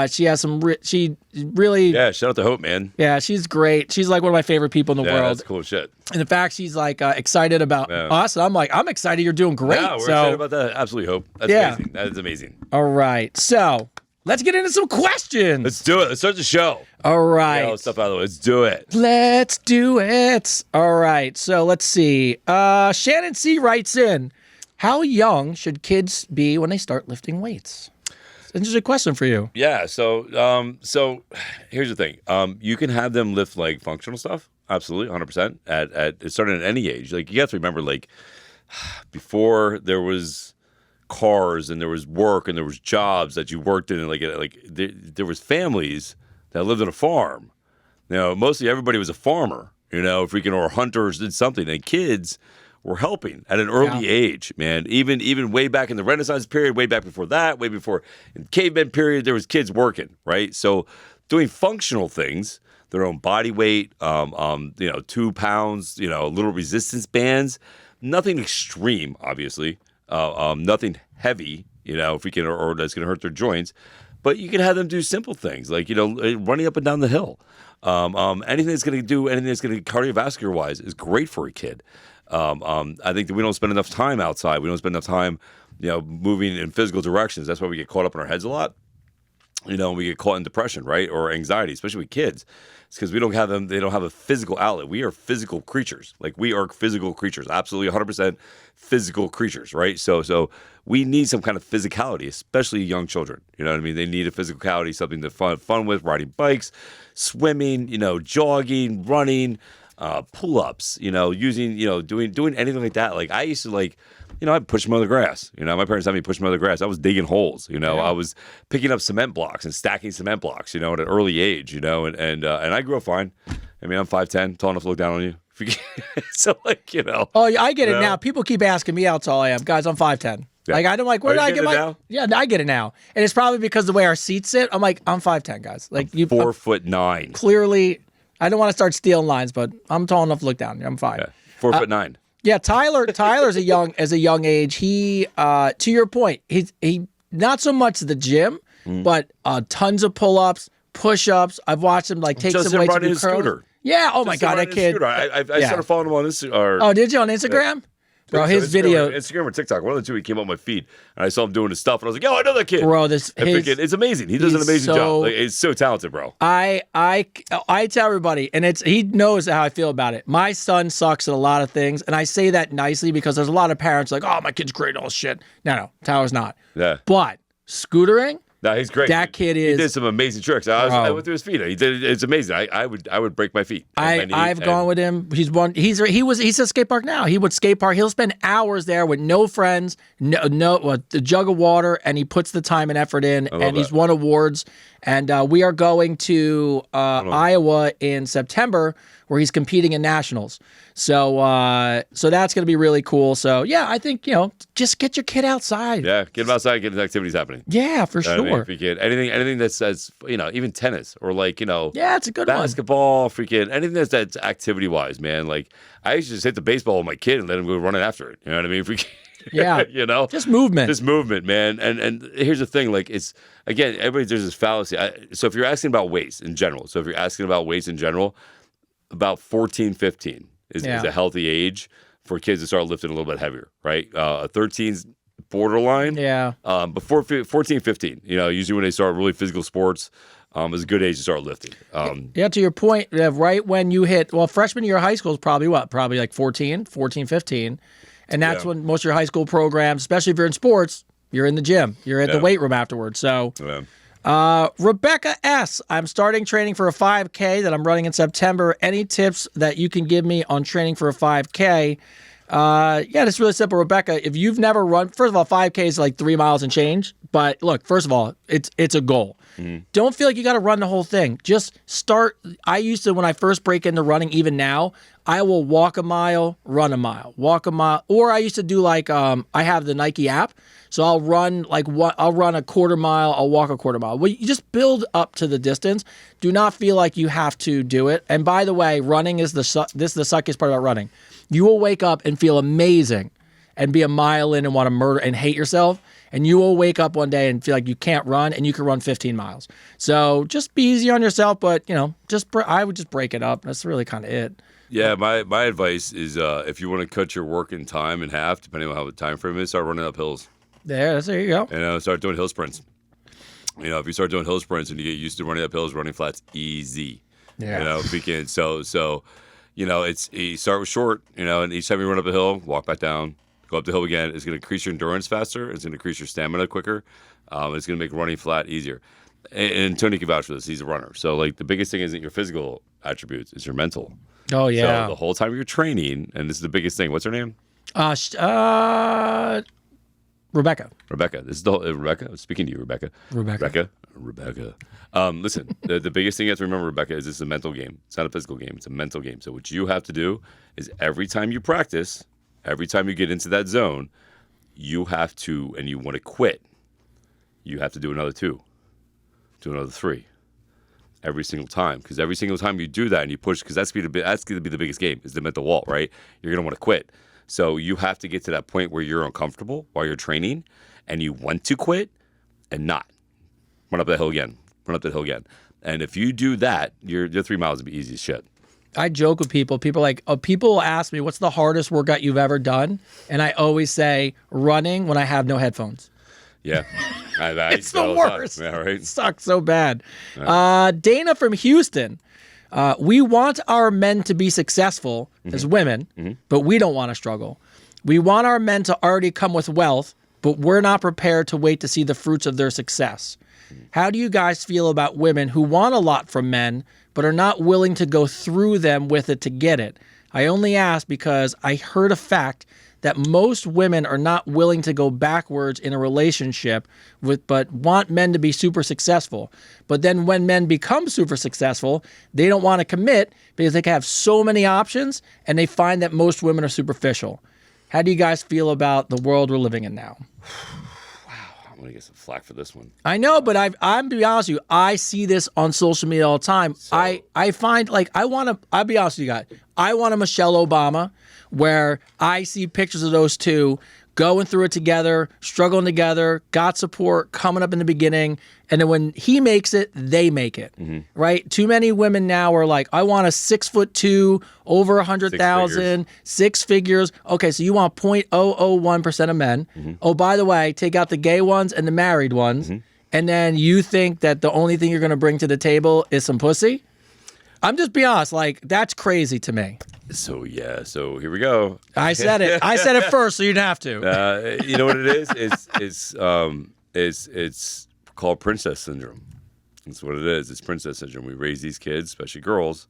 She has she really... Yeah, shout out to Hope, man. Yeah, she's great. She's like one of my favorite people in the world. That's cool shit. And in fact, she's like excited about us. And I'm like, I'm excited you're doing great. Yeah, we're excited about that. Absolutely, Hope. That's amazing. That is amazing. All right. So let's get into some questions. Let's do it. Let's start the show. All right. Get all the stuff out of the way. Let's do it. Let's do it. All right. So let's see. Shannon C. writes in, how young should kids be when they start lifting weights? It's an interesting question for you. Yeah. So here's the thing. You can have them lift like functional stuff. Absolutely. 100%. At starting at any age. Like, you have to remember, like, before there was cars and there was work and there was jobs that you worked in, and there was families that lived on a farm. Mostly everybody was a farmer, or hunters did something, and kids were helping at an early age, man. Even way back in the Renaissance period, way back before that, way before in the caveman period, there was kids working, right? So doing functional things, their own body weight, 2 pounds, little resistance bands, nothing extreme, obviously, nothing heavy, if we can, or that's going to hurt their joints. But you can have them do simple things like, running up and down the hill. Anything that's going to cardiovascular wise is great for a kid. I think that we don't spend enough time outside. We don't spend enough time, moving in physical directions. That's why we get caught up in our heads a lot. We get caught in depression, right? Or anxiety, especially with kids. It's because they don't have a physical outlet. We are physical creatures. Like, we are physical creatures, absolutely 100% physical creatures, right? So we need some kind of physicality, especially young children. You know what I mean? They need a physicality, something to fun with, riding bikes, swimming, jogging, running, pull-ups, using, doing anything like that. Like, I used to I'd push them on the grass. My parents had me push them on the grass. I was digging holes. I was picking up cement blocks and stacking cement blocks. At an early age. And I grew up fine. I mean, I'm 5'10", tall enough to look down on you. So Oh, yeah, I get it now. People keep asking me how tall I am, guys. I'm 5'10". Yeah. Like, I'm like, where did I get my? Now? Yeah, I get it now, and it's probably because the way our seats sit. I'm like, I'm 5'10", guys. Like, I'm 4'9". Clearly, I don't want to start stealing lines, but I'm tall enough to look down. I'm fine. Yeah, 4'9". Yeah, Tyler's a young age. He, to your point, he not so much the gym, but tons of pull-ups, push-ups. I've watched him take some weights and do curls. Scooter. Yeah. Oh my God, that kid. I started following him on Instagram. Oh, did you on Instagram? Bro, his video. Instagram or TikTok, one of the two, he came on my feed, and I saw him doing his stuff, and I was like, yo, I know that kid. Bro, it's amazing. He does an amazing job. He's so talented, bro. I tell everybody, and he knows how I feel about it. My son sucks at a lot of things, and I say that nicely because there's a lot of parents like, oh, my kid's great, all this shit. No, Tyler's not. Yeah. But scootering, no, he's great. That kid is. He did some amazing tricks. I went through his feet. He did. It's amazing. I would break my feet. I've gone with him. He's at skate park now. He would skate park. He'll spend hours there with no friends, a jug of water, and he puts the time and effort in. And he's won awards. And we are going to Iowa in September. where he's competing in nationals. So so that's going to be really cool. So yeah, I think, just get your kid outside. Yeah, get him outside, get his activities happening. Yeah, for sure. I mean, if you can, anything that says, even tennis or yeah, it's a good basketball, freaking anything that's activity wise, man. Like I used to just hit the baseball with my kid and let him go running after it. You know what I mean? If we can, yeah, just movement, man. And here's the thing, like it's again, there's this fallacy. So if you're asking about weights in general, about 14, 15 is a healthy age for kids to start lifting a little bit heavier, right? 13's borderline. Yeah. Before 14, 15, usually when they start really physical sports, is a good age to start lifting. Yeah, to your point, right when you hit, freshman year of high school is probably what? Probably like 14, 15. And that's when most of your high school programs, especially if you're in sports, you're in the gym. You're at the weight room afterwards. So, Rebecca S., I'm starting training for a 5K that I'm running in September. Any tips that you can give me on training for a 5K? It's really simple, Rebecca. If you've never run, first of all, 5K is like 3 miles and change. But look, first of all, it's a goal. Mm-hmm. Don't feel like you got to run the whole thing. Just start. I used to, when I first break into running, even now, I will walk a mile, run a mile, walk a mile. Or I used to do I have the Nike app. So I'll run I'll run a quarter mile, I'll walk a quarter mile. Well, you just build up to the distance. Do not feel like you have to do it. And by the way, running is this is the suckiest part about running. You will wake up and feel amazing and be a mile in and want to murder and hate yourself. And you will wake up one day and feel like you can't run and you can run 15 miles. So just be easy on yourself, but I would just break it up. That's really kind of it. Yeah, my advice is if you want to cut your working time in half, depending on how the time frame is, start running up hills. There you go. And start doing hill sprints. If you start doing hill sprints and you get used to running up hills, running flats, easy. Yeah. If you can, you start with short, and each time you run up a hill, walk back down, go up the hill again. It's going to increase your endurance faster. It's going to increase your stamina quicker. It's going to make running flat easier. And Tony can vouch for this. He's a runner. So, the biggest thing isn't your physical attributes. It's your mental. Oh, yeah. So, the whole time you're training, and this is the biggest thing. What's her name? Rebecca. This is Rebecca. I'm speaking to you, Rebecca. Rebecca. Listen, the biggest thing you have to remember, Rebecca, is it's a mental game. It's not a physical game. It's a mental game. So what you have to do is every time you practice, every time you get into that zone, you have to, and you want to quit, you have to do another 2, do another 3, every single time. Because every single time you do that and you push, because that's going to be the biggest game, is the mental wall, right? You're going to want to quit. So you have to get to that point where you're uncomfortable while you're training and you want to quit and not. Run up that hill again. And if you do that, your 3 miles will be easy as shit. I joke with people. People will ask me, what's the hardest workout you've ever done? And I always say running when I have no headphones. Yeah. It's the worst. Yeah, right? It sucks so bad. Yeah. Dana from Houston. We want our men to be successful as women, but we don't want to struggle. We want our men to already come with wealth, but we're not prepared to wait to see the fruits of their success. How do you guys feel about women who want a lot from men, but are not willing to go through them with it to get it? I only ask because I heard a fact that most women are not willing to go backwards in a relationship but want men to be super successful. But then when men become super successful, they don't want to commit because they can have so many options and they find that most women are superficial. How do you guys feel about the world we're living in now? I'm going to get some flack for this one. I know, but I'm to be honest with you, I see this on social media all the time. So, I find I'll be honest with you guys, I want a Michelle Obama where I see pictures of those two going through it together, struggling together, got support, coming up in the beginning, and then when he makes it, they make it, right? Too many women now are like, I want a 6'2", over 100,000, 6 figures. Okay, so you want 0.001% of men. Oh, by the way, take out the gay ones and the married ones, and then you think that the only thing you're going to bring to the table is some pussy? I'm just being honest, that's crazy to me. So here we go. I said it first, so you'd have to. You know what it is? It's called princess syndrome. That's what it is. It's princess syndrome. We raise these kids, especially girls,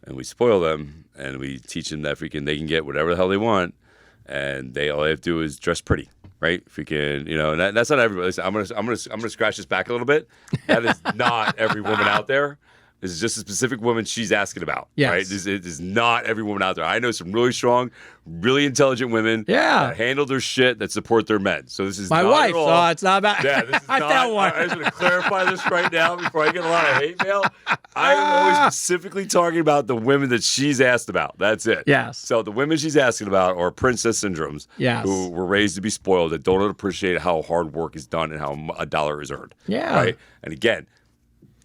and we spoil them, and we teach them that they can get whatever the hell they want, and all they have to do is dress pretty, right? If we can, and that's not everybody. Listen, I'm gonna scratch this back a little bit. That is not every woman out there. This is just a specific woman she's asking about. Yes. Right? This is not every woman out there. I know some really strong, really intelligent women that handle their shit, that support their men. So this is my not wife. at all, So it's not about. Yeah, this is I not. found one. I just want to clarify this right now before I get a lot of hate mail. I am always specifically talking about the women that she's asked about. That's it. Yes. So the women she's asking about are princess syndromes who were raised to be spoiled, that don't appreciate how hard work is done and how a dollar is earned. Yeah. Right? And again,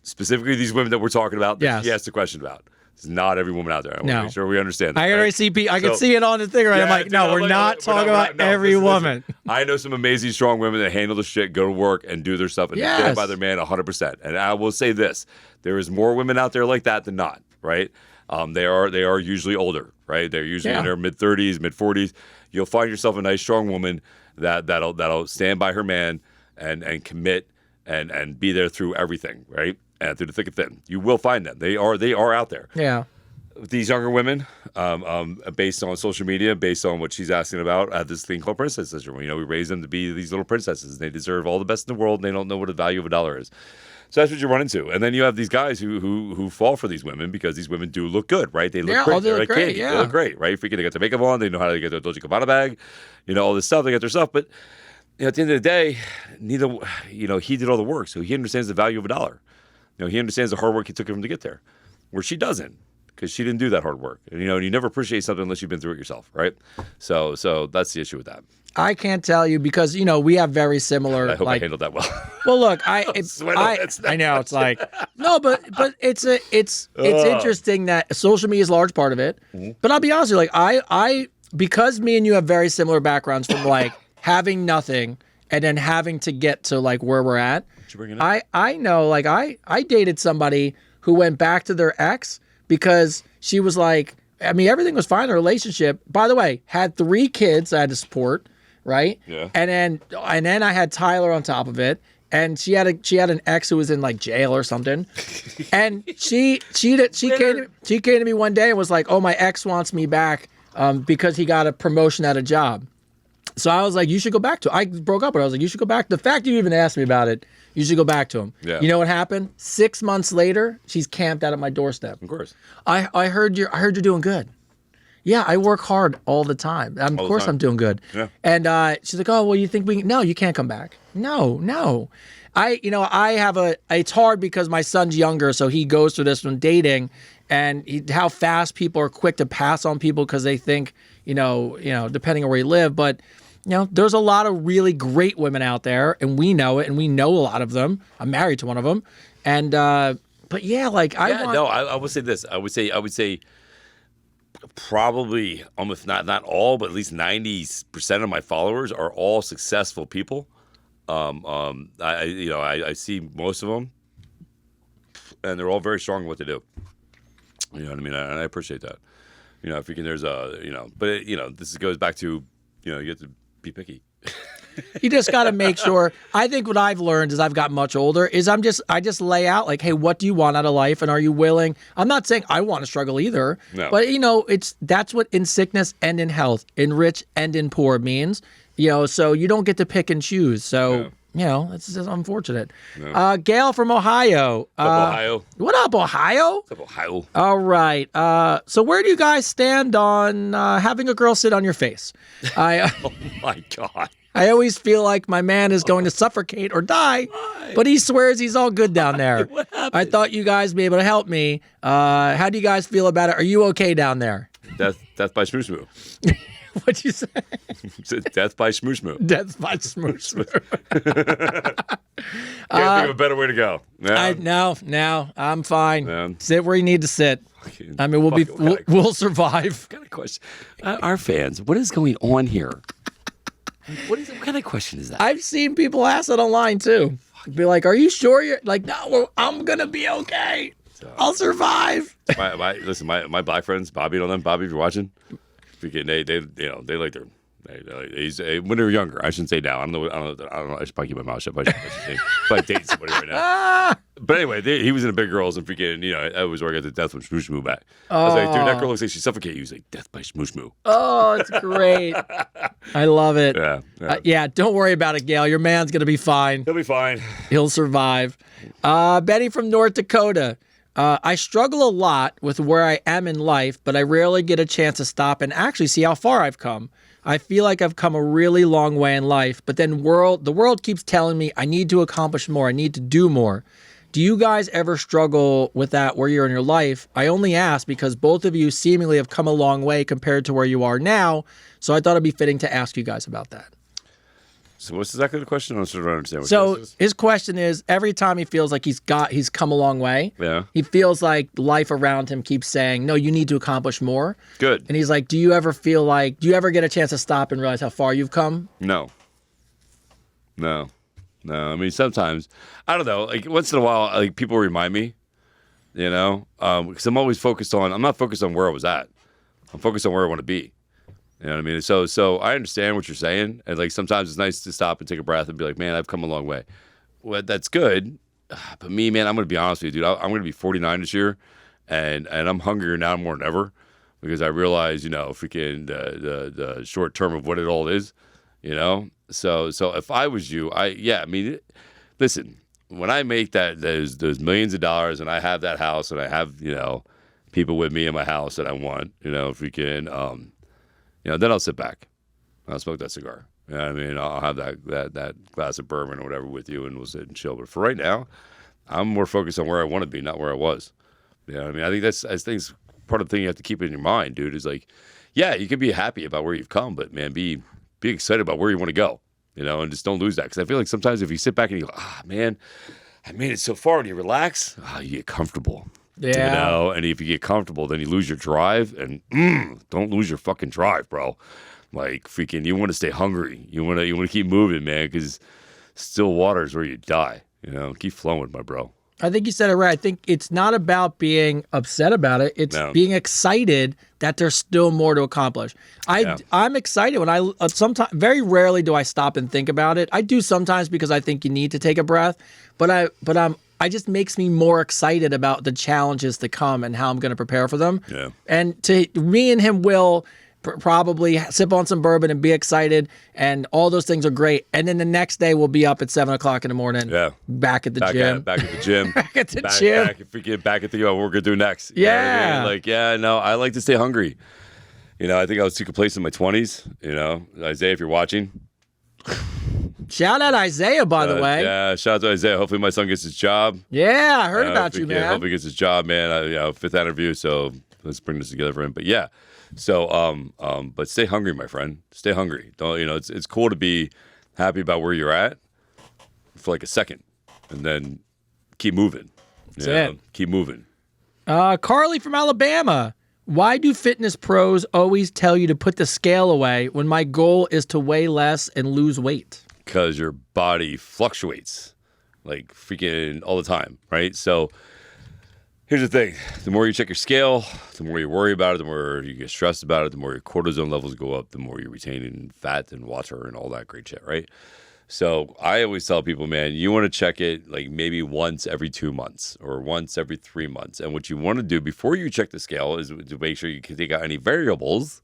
specifically these women that we're talking about that she asked the question about. It's not every woman out there. I want to make sure we understand that. I already see. I can see it on the thing, right? I'm like, no, we're not talking about every woman. I know some amazing, strong women that handle the shit, go to work, and do their stuff, and stand by their man 100%. And I will say this: there is more women out there like that than not. Right? They are usually older. Right? They're usually in their mid-30s, mid-40s. You'll find yourself a nice, strong woman that'll stand by her man and commit and be there through everything. Right? And through the thick and thin, you will find them. They are out there. Yeah. These younger women, based on social media, based on what she's asking about, have this thing called princess syndrome. You know, we raise them to be these little princesses. They deserve all the best in the world, and they don't know what the value of a dollar is. So that's what you run into. And then you have these guys who fall for these women because these women do look good, right? They look great. They're like candy. They look great, right? Freaking, they got their makeup on. They know how to get their Dolce & Gabbana bag. You know, all this stuff. They got their stuff. But at the end of the day, he did all the work. So he understands the value of a dollar. You know, he understands the hard work it took him to get there, where she doesn't, because she didn't do that hard work. And you never appreciate something unless you've been through it yourself, right? So that's the issue with that. I can't tell you because we have very similar. I hope I handled that well. Well, look, I know it's like no, but it's interesting that social media is a large part of it. Mm-hmm. But I'll be honest with you, like I because me and you have very similar backgrounds from like having nothing and then having to get to like where we're at. I know, like I dated somebody who went back to their ex because she was like, I mean, everything was fine in a relationship. By the way, had 3 kids I had to support, right? Yeah. And then I had Tyler on top of it, and she had an ex who was in like jail or something, and she came to me one day and was like, oh, my ex wants me back because he got a promotion at a job. So I was like, you should go back to him. I broke up with her. I was like, you should go back. The fact you even asked me about it, you should go back to him. Yeah. You know what happened? 6 months later, she's camped out at my doorstep. Of course. I heard you're doing good. Yeah, I work hard all the time. Of course I'm doing good. Yeah. And she's like, oh, well, you think no, you can't come back. No. It's hard because my son's younger, so he goes through this when dating, and how fast people are quick to pass on people because they think, depending on where you live, but there's a lot of really great women out there, and we know it, and we know a lot of them. I'm married to one of them, and but yeah, like I would say this. I would say probably almost not all, but at least 90% of my followers are all successful people. I see most of them, and they're all very strong in what they do. You know what I mean? And I appreciate that. If you can, there's this goes back to, you have to be picky. You just got to make sure. I think what I've learned as I've got much older is I just lay out like, hey, what do you want out of life, and are you willing? I'm not saying I want to struggle either, but that's what in sickness and in health, in rich and in poor means. So you don't get to pick and choose. So. Yeah. It's just unfortunate. No. Gail from Ohio. What's up, Ohio? What up, Ohio? What's up, Ohio? All right. So where do you guys stand on having a girl sit on your face? Oh, my God. I always feel like my man is going to suffocate or die, but he swears he's all good down there. What happened? I thought you guys would be able to help me. How do you guys feel about it? Are you okay down there? Death by shmoo. What'd you say? Death by shmoo. Death by shmoo. Can't think of a better way to go. No, I'm fine. Sit where you need to sit. I mean, we'll survive. What kind of question? Our fans, what is going on here? What kind of question is that? I've seen people ask it online too. Be like, "Are you sure you're like? No, I'm gonna be okay. I'll survive." My black friends, Bobby and all them. Bobby, if you're watching, they like their. When they were younger, I shouldn't say now. I don't know. I should probably keep my mouth shut. But dating somebody right now. But anyway, he was in a big girls and freaking. I was where I got the death from shmoo shmoo back. I was like, dude, that girl looks like she suffocated you. He's like, death by shmoo shmoo. Oh, it's great. I love it. Yeah. Don't worry about it, Gail. Your man's gonna be fine. He'll be fine. He'll survive. Betty from North Dakota. I struggle a lot with where I am in life, but I rarely get a chance to stop and actually see how far I've come. I feel like I've come a really long way in life, but then the world keeps telling me I need to accomplish more. I need to do more. Do you guys ever struggle with that where you're in your life? I only ask because both of you seemingly have come a long way compared to where you are now. So I thought it'd be fitting to ask you guys about that. So what's exactly the question? I'm sort of understand what So this is. his question is, every time he feels like he's come a long way, Yeah. he feels like life around him keeps saying, no, you need to accomplish more. Good. And he's like, do you ever get a chance to stop and realize how far you've come? No. I mean, sometimes, I don't know, like once in a while, like people remind me, because I'm always I'm not focused on where I was at. I'm focused on where I want to be. You know what I mean? So I understand what you're saying. And like sometimes it's nice to stop and take a breath and be like, man, I've come a long way. Well, that's good. But me, man, I'm going to be honest with you, dude. I'm going to be 49 this year. And I'm hungrier now more than ever because I realize, freaking the short term of what it all is, So if I was you, listen, when I make those millions of dollars and I have that house and I have, people with me in my house that I want, then I'll sit back. I'll smoke that cigar. You know what I mean? I'll have that glass of bourbon or whatever with you and we'll sit and chill. But for right now, I'm more focused on where I want to be, not where I was. You know what I mean? I think that's part of the thing you have to keep in your mind, dude, is like, yeah, you can be happy about where you've come, but man, be excited about where you want to go, and just don't lose that. Because I feel like sometimes if you sit back and you go, man, I made it so far, and you relax, you get comfortable. Yeah. And if you get comfortable, then you lose your drive, and don't lose your fucking drive, bro. Like freaking, you want to stay hungry. You want to keep moving, man, because still water is where you die. Keep flowing, my bro. I think you said it right. I think it's not about being upset about it. It's being excited that there's still more to accomplish. I'm excited when I sometimes, very rarely do I stop and think about it. I do sometimes because I think you need to take a breath, but I just makes me more excited about the challenges to come and how I'm going to prepare for them. Yeah. And me and him will probably sip on some bourbon and be excited, and all those things are great. And then the next day we'll be up at 7:00 in the morning. Yeah. Back at the gym. Back at the gym. Back at the gym. Back at the what we're gonna do next. You Yeah. know what I mean? I like to stay hungry. I think I was too complacent in my 20s. Isaiah, if you're watching. Shout out Isaiah, by the way. Yeah, shout out to Isaiah. Hopefully my son gets his job. Yeah, I heard about you, man. Hopefully he gets his job, man. 5th interview, so let's bring this together for him. But yeah. So, but stay hungry, my friend. Stay hungry. Don't it's cool to be happy about where you're at for like a second, and then keep moving. That's it. Keep moving. Carly from Alabama. Why do fitness pros always tell you to put the scale away when my goal is to weigh less and lose weight? Because your body fluctuates like freaking all the time, right? So. Here's the thing. The more you check your scale, the more you worry about it, the more you get stressed about it, the more your cortisol levels go up, the more you're retaining fat and water and all that great shit, right? So I always tell people, man, you want to check it like maybe once every 2 months or once every 3 months. And what you want to do before you check the scale is to make sure you can take out any variables,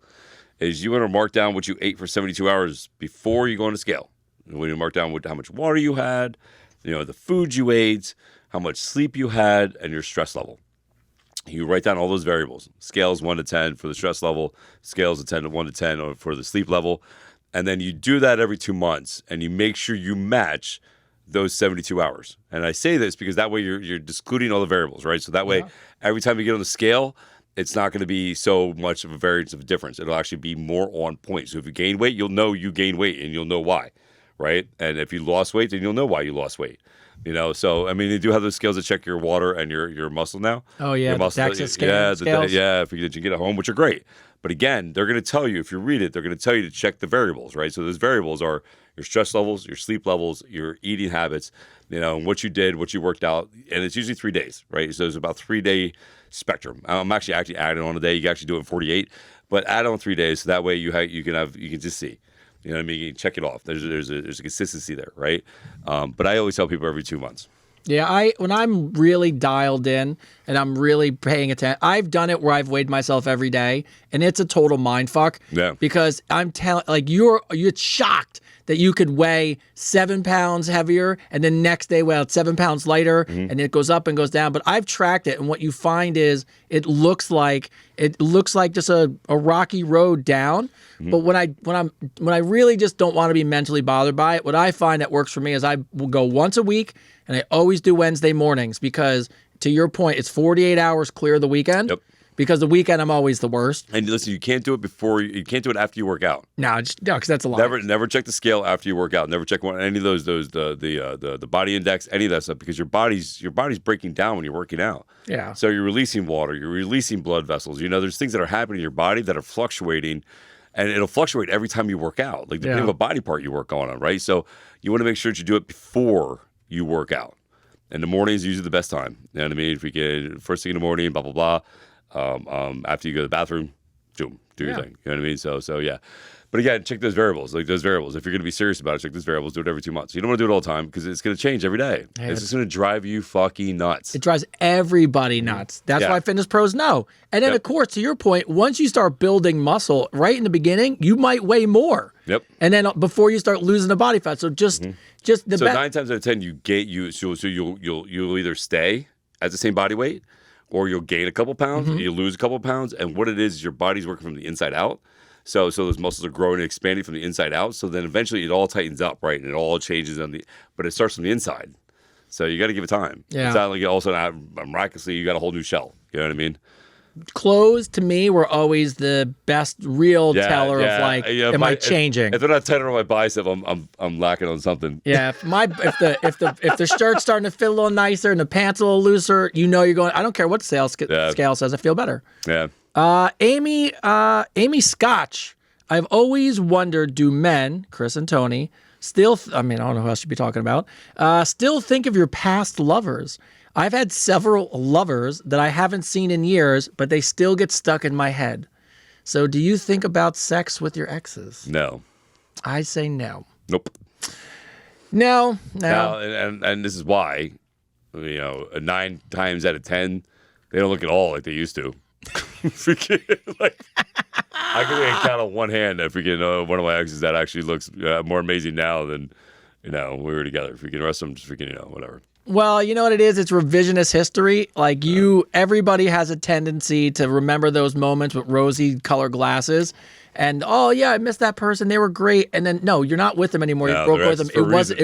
is you want to mark down what you ate for 72 hours before you go on the scale. And when you mark down how much water you had, the food you ate, how much sleep you had, and your stress level. You write down all those variables. Scales 1 to 10 for the stress level, scales 1 to 10 for the sleep level. And then you do that every 2 months, and you make sure you match those 72 hours. And I say this because that way you're excluding all the variables, right? So that way, every time you get on the scale, it's not going to be so much of a variance of a difference. It'll actually be more on point. So if you gain weight, you'll know you gain weight, and you'll know why, right? And if you lost weight, then you'll know why you lost weight. So I mean, they do have those scales that check your water and your muscle now. Oh yeah, the DEXA scales. If you can get at home, which are great. But again, they're going to tell you, if you read it, they're going to tell you to check the variables, right? So those variables are your stress levels, your sleep levels, your eating habits, what you did, what you worked out, and it's usually 3 days, right? So it's about 3-day spectrum. I'm actually adding on a day. You can actually do it in 48, but add on 3 days, so that way you can just see. You know what I mean? You can check it off. There's a consistency there, right? But I always tell people every 2 months. Yeah, when I'm really dialed in and I'm really paying attention, I've done it where I've weighed myself every day, and it's a total mind fuck. Yeah. Because I'm telling, like you're shocked that you could weigh 7 pounds heavier and then next day weigh out 7 pounds lighter, and it goes up and goes down. But I've tracked it, and what you find is it looks like just a rocky road down. But when I really just don't want to be mentally bothered by it, what I find that works for me is I will go once a week, and I always do Wednesday mornings because, to your point, it's 48 hours clear of the weekend. Yep. Because the weekend I'm always the worst. And listen, you can't do it you can't do it after you work out. No, because that's a lot. Never check the scale after you work out. Never check any of those the body index, any of that stuff, because your body's breaking down when you're working out. Yeah. So you're releasing water, you're releasing blood vessels. There's things that are happening in your body that are fluctuating, and it'll fluctuate every time you work out, like depending on what body part you work on, right? So you want to make sure that you do it before you work out. And the morning is usually the best time. You know what I mean? If we get first thing in the morning, blah blah blah. After you go to the bathroom, do your thing. You know what I mean? So yeah. But again, check those variables. If you're going to be serious about it, check those variables. Do it every 2 months. You don't want to do it all the time because it's going to change every day. It's just going to drive you fucking nuts. It drives everybody nuts. That's why fitness pros know. And then, of course, to your point, once you start building muscle right in the beginning, you might weigh more. Yep. And then before you start losing the body fat. So just the so 9 times out of 10, you'll either stay at the same body weight, or you'll gain a couple pounds, you lose a couple pounds, and what it is your body's working from the inside out. So those muscles are growing and expanding from the inside out. So then eventually it all tightens up, right? And it all changes but it starts from the inside. So you got to give it time. Yeah. It's not like all of a sudden miraculously you got a whole new shell. You know what I mean? Clothes to me were always the best real teller of am I changing? If they're not tighter on my bicep, I'm lacking on something. Yeah, if the shirt's starting to fit a little nicer and the pants a little looser, you're going. I don't care what scale says. I feel better. Yeah. Amy Scotch. I've always wondered, do men, Chris and Tony, still? I don't know who else you'd be talking about. Still think of your past lovers. I've had several lovers that I haven't seen in years, but they still get stuck in my head. So do you think about sex with your exes? No. I say no. Nope. No. And this is why, 9 times out of 10, they don't look at all like they used to. I can count on one hand that one of my exes that actually looks more amazing now than we were together. The rest of them just whatever. Well, you know what it is? It's revisionist history. Like everybody has a tendency to remember those moments with rosy colored glasses. And, oh, yeah, I missed that person. They were great. And then, no, you're not with them anymore. You broke with them.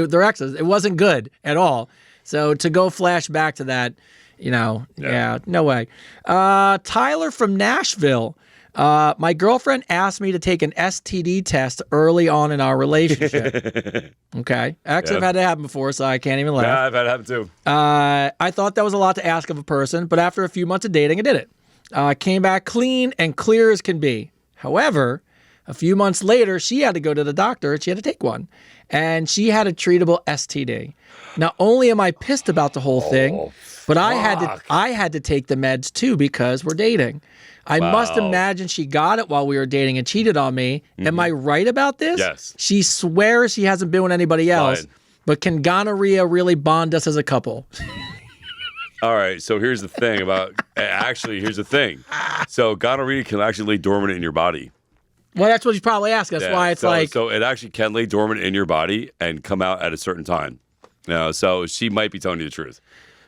They're exes. It wasn't good at all. So to go flash back to that, no way. Tyler from Nashville. My girlfriend asked me to take an STD test early on in our relationship. Okay. Actually, I've had that happen before, so I can't even laugh. Yeah, I've had it happen too. I thought that was a lot to ask of a person, but after a few months of dating, I did it. Came back clean and clear as can be. However, a few months later, she had to go to the doctor and she had to take one. And she had a treatable STD. Not only am I pissed about the whole thing, but I had to take the meds too because we're dating. I must imagine she got it while we were dating and cheated on me. Am I right about this? Yes. She swears she hasn't been with anybody else, but can gonorrhea really bond us as a couple? All right, so here's the thing here's the thing. So gonorrhea can actually lay dormant in your body. Well, that's what you probably ask. That's why it's So it actually can lay dormant in your body and come out at a certain time. So she might be telling you the truth.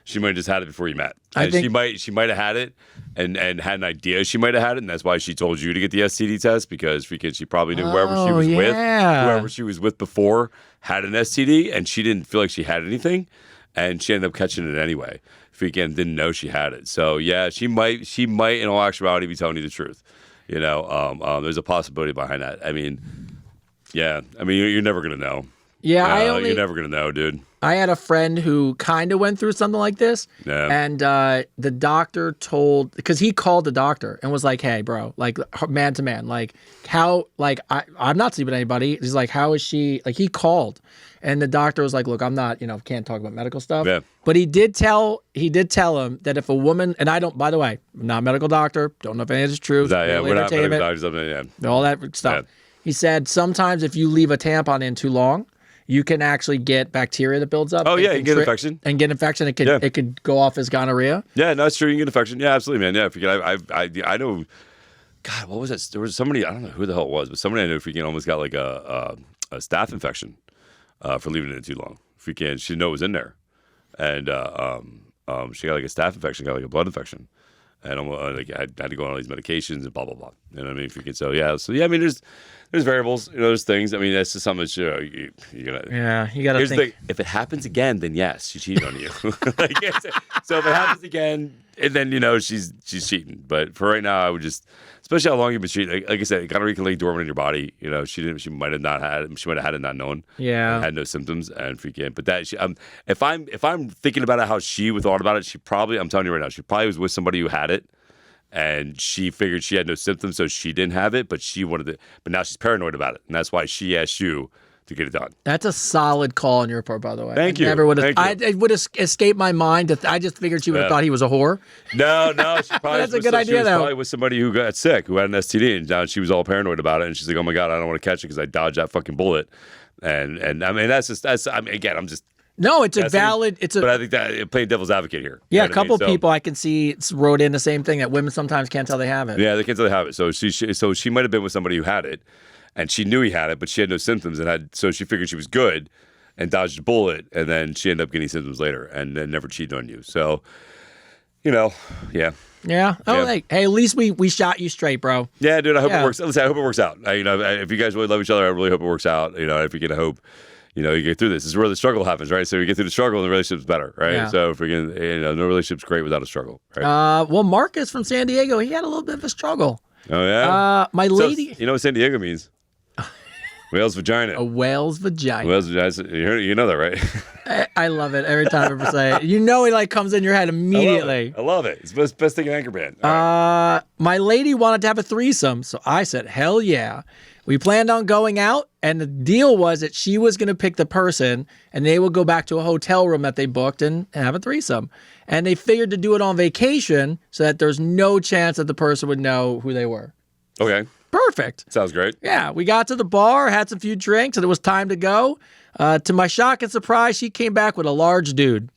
She might have just had it before you met. She might have had it and had an idea she might have had it, and that's why she told you to get the STD test because she probably knew whoever she was with before had an STD, and she didn't feel like she had anything, and she ended up catching it anyway. Didn't know she had it. So yeah, she might in all actuality be telling you the truth. There's a possibility behind that. You're never gonna know. Yeah, you're never gonna know, dude. I had a friend who kind of went through something like this, and the doctor because he called the doctor and was like, "Hey, bro, like man to man, like how, like I'm not sleeping with anybody." He's like, "How is she?" Like he called, and the doctor was like, "Look, I'm not, can't talk about medical stuff." Yeah. But he did tell him that if a woman, and I don't, by the way, I'm not a medical doctor, don't know if any of this is true. We're not medical doctors. All that stuff. Yeah. He said sometimes if you leave a tampon in too long, you can actually get bacteria that builds up. Oh yeah, you can get infection. And get infection. It could go off as gonorrhea. Yeah, no, it's true. You can get infection. Yeah, absolutely, man. Yeah, I know. God, what was that? There was somebody, I don't know who the hell it was, but somebody I know almost got like a a staph infection for leaving it in too long. Freaking, she didn't know it was in there, and she got like a staph infection, got like a blood infection, and I'm like I had to go on all these medications and blah blah blah. You know what I mean? Freaking, so yeah. I mean, there's variables, there's things. I mean, that's just something that you gotta. Yeah, you gotta Here's think. the thing: if it happens again, then yes, she cheated on you. Like, so if it happens again, and then she's cheating. But for right now, I would just, especially how long you've been cheating. Like I said, it got to recollect dormant in your body. She might have not had it. She might have had it not known. Yeah, had no symptoms and freaking. But that if I'm thinking about it, how she would thought about it, she probably, I'm telling you right now, she probably was with somebody who had it. And she figured she had no symptoms, so she didn't have it, but she wanted it. But now she's paranoid about it, and that's why she asked you to get it done. That's a solid call on your part, by the way. Thank you. Never would have. Thank you. It would have escaped my mind. I just figured she would have thought he was a whore. No, she probably That's a good idea, she was though. probably with somebody who got sick, who had an STD, and now she was all paranoid about it, and she's like, "Oh my god, I don't want to catch it because I dodged that fucking bullet." And I mean, again, I'm just. No, it's a valid. But I think that it played devil's advocate here. Yeah, You know a couple what I mean? people I can see wrote in the same thing, that women sometimes can't tell they have it. Yeah, they can't tell they have it. So she might have been with somebody who had it, and she knew he had it, but she had no symptoms, so she figured she was good, and dodged a bullet, and then she ended up getting symptoms later, and then never cheated on you. So, yeah. Yeah. Oh, Yeah. hey, at least we shot you straight, bro. Yeah, dude. I hope Yeah. it works. Listen, I hope it works out. If you guys really love each other, I really hope it works out. If you get a hope. You get through this. This is where the struggle happens, right? So you get through the struggle, and the relationship's better, right? Yeah. So if we can, no relationship's great without a struggle, right? Well, Marcus from San Diego, he had a little bit of a struggle. Oh yeah. My lady, So, you know what San Diego means? Whale's vagina. a whale's vagina. Whale's vagina. You know that, right? I love it every time I ever say it. It like comes in your head immediately. I love it. It's the best thing in Anchor Band. All right. My lady wanted to have a threesome, so I said, hell yeah. We planned on going out, and the deal was that she was going to pick the person, and they would go back to a hotel room that they booked and have a threesome. And they figured to do it on vacation so that there's no chance that the person would know who they were. Okay. Perfect. Sounds great. Yeah, we got to the bar, had some few drinks, and it was time to go. To my shock and surprise, she came back with a large dude.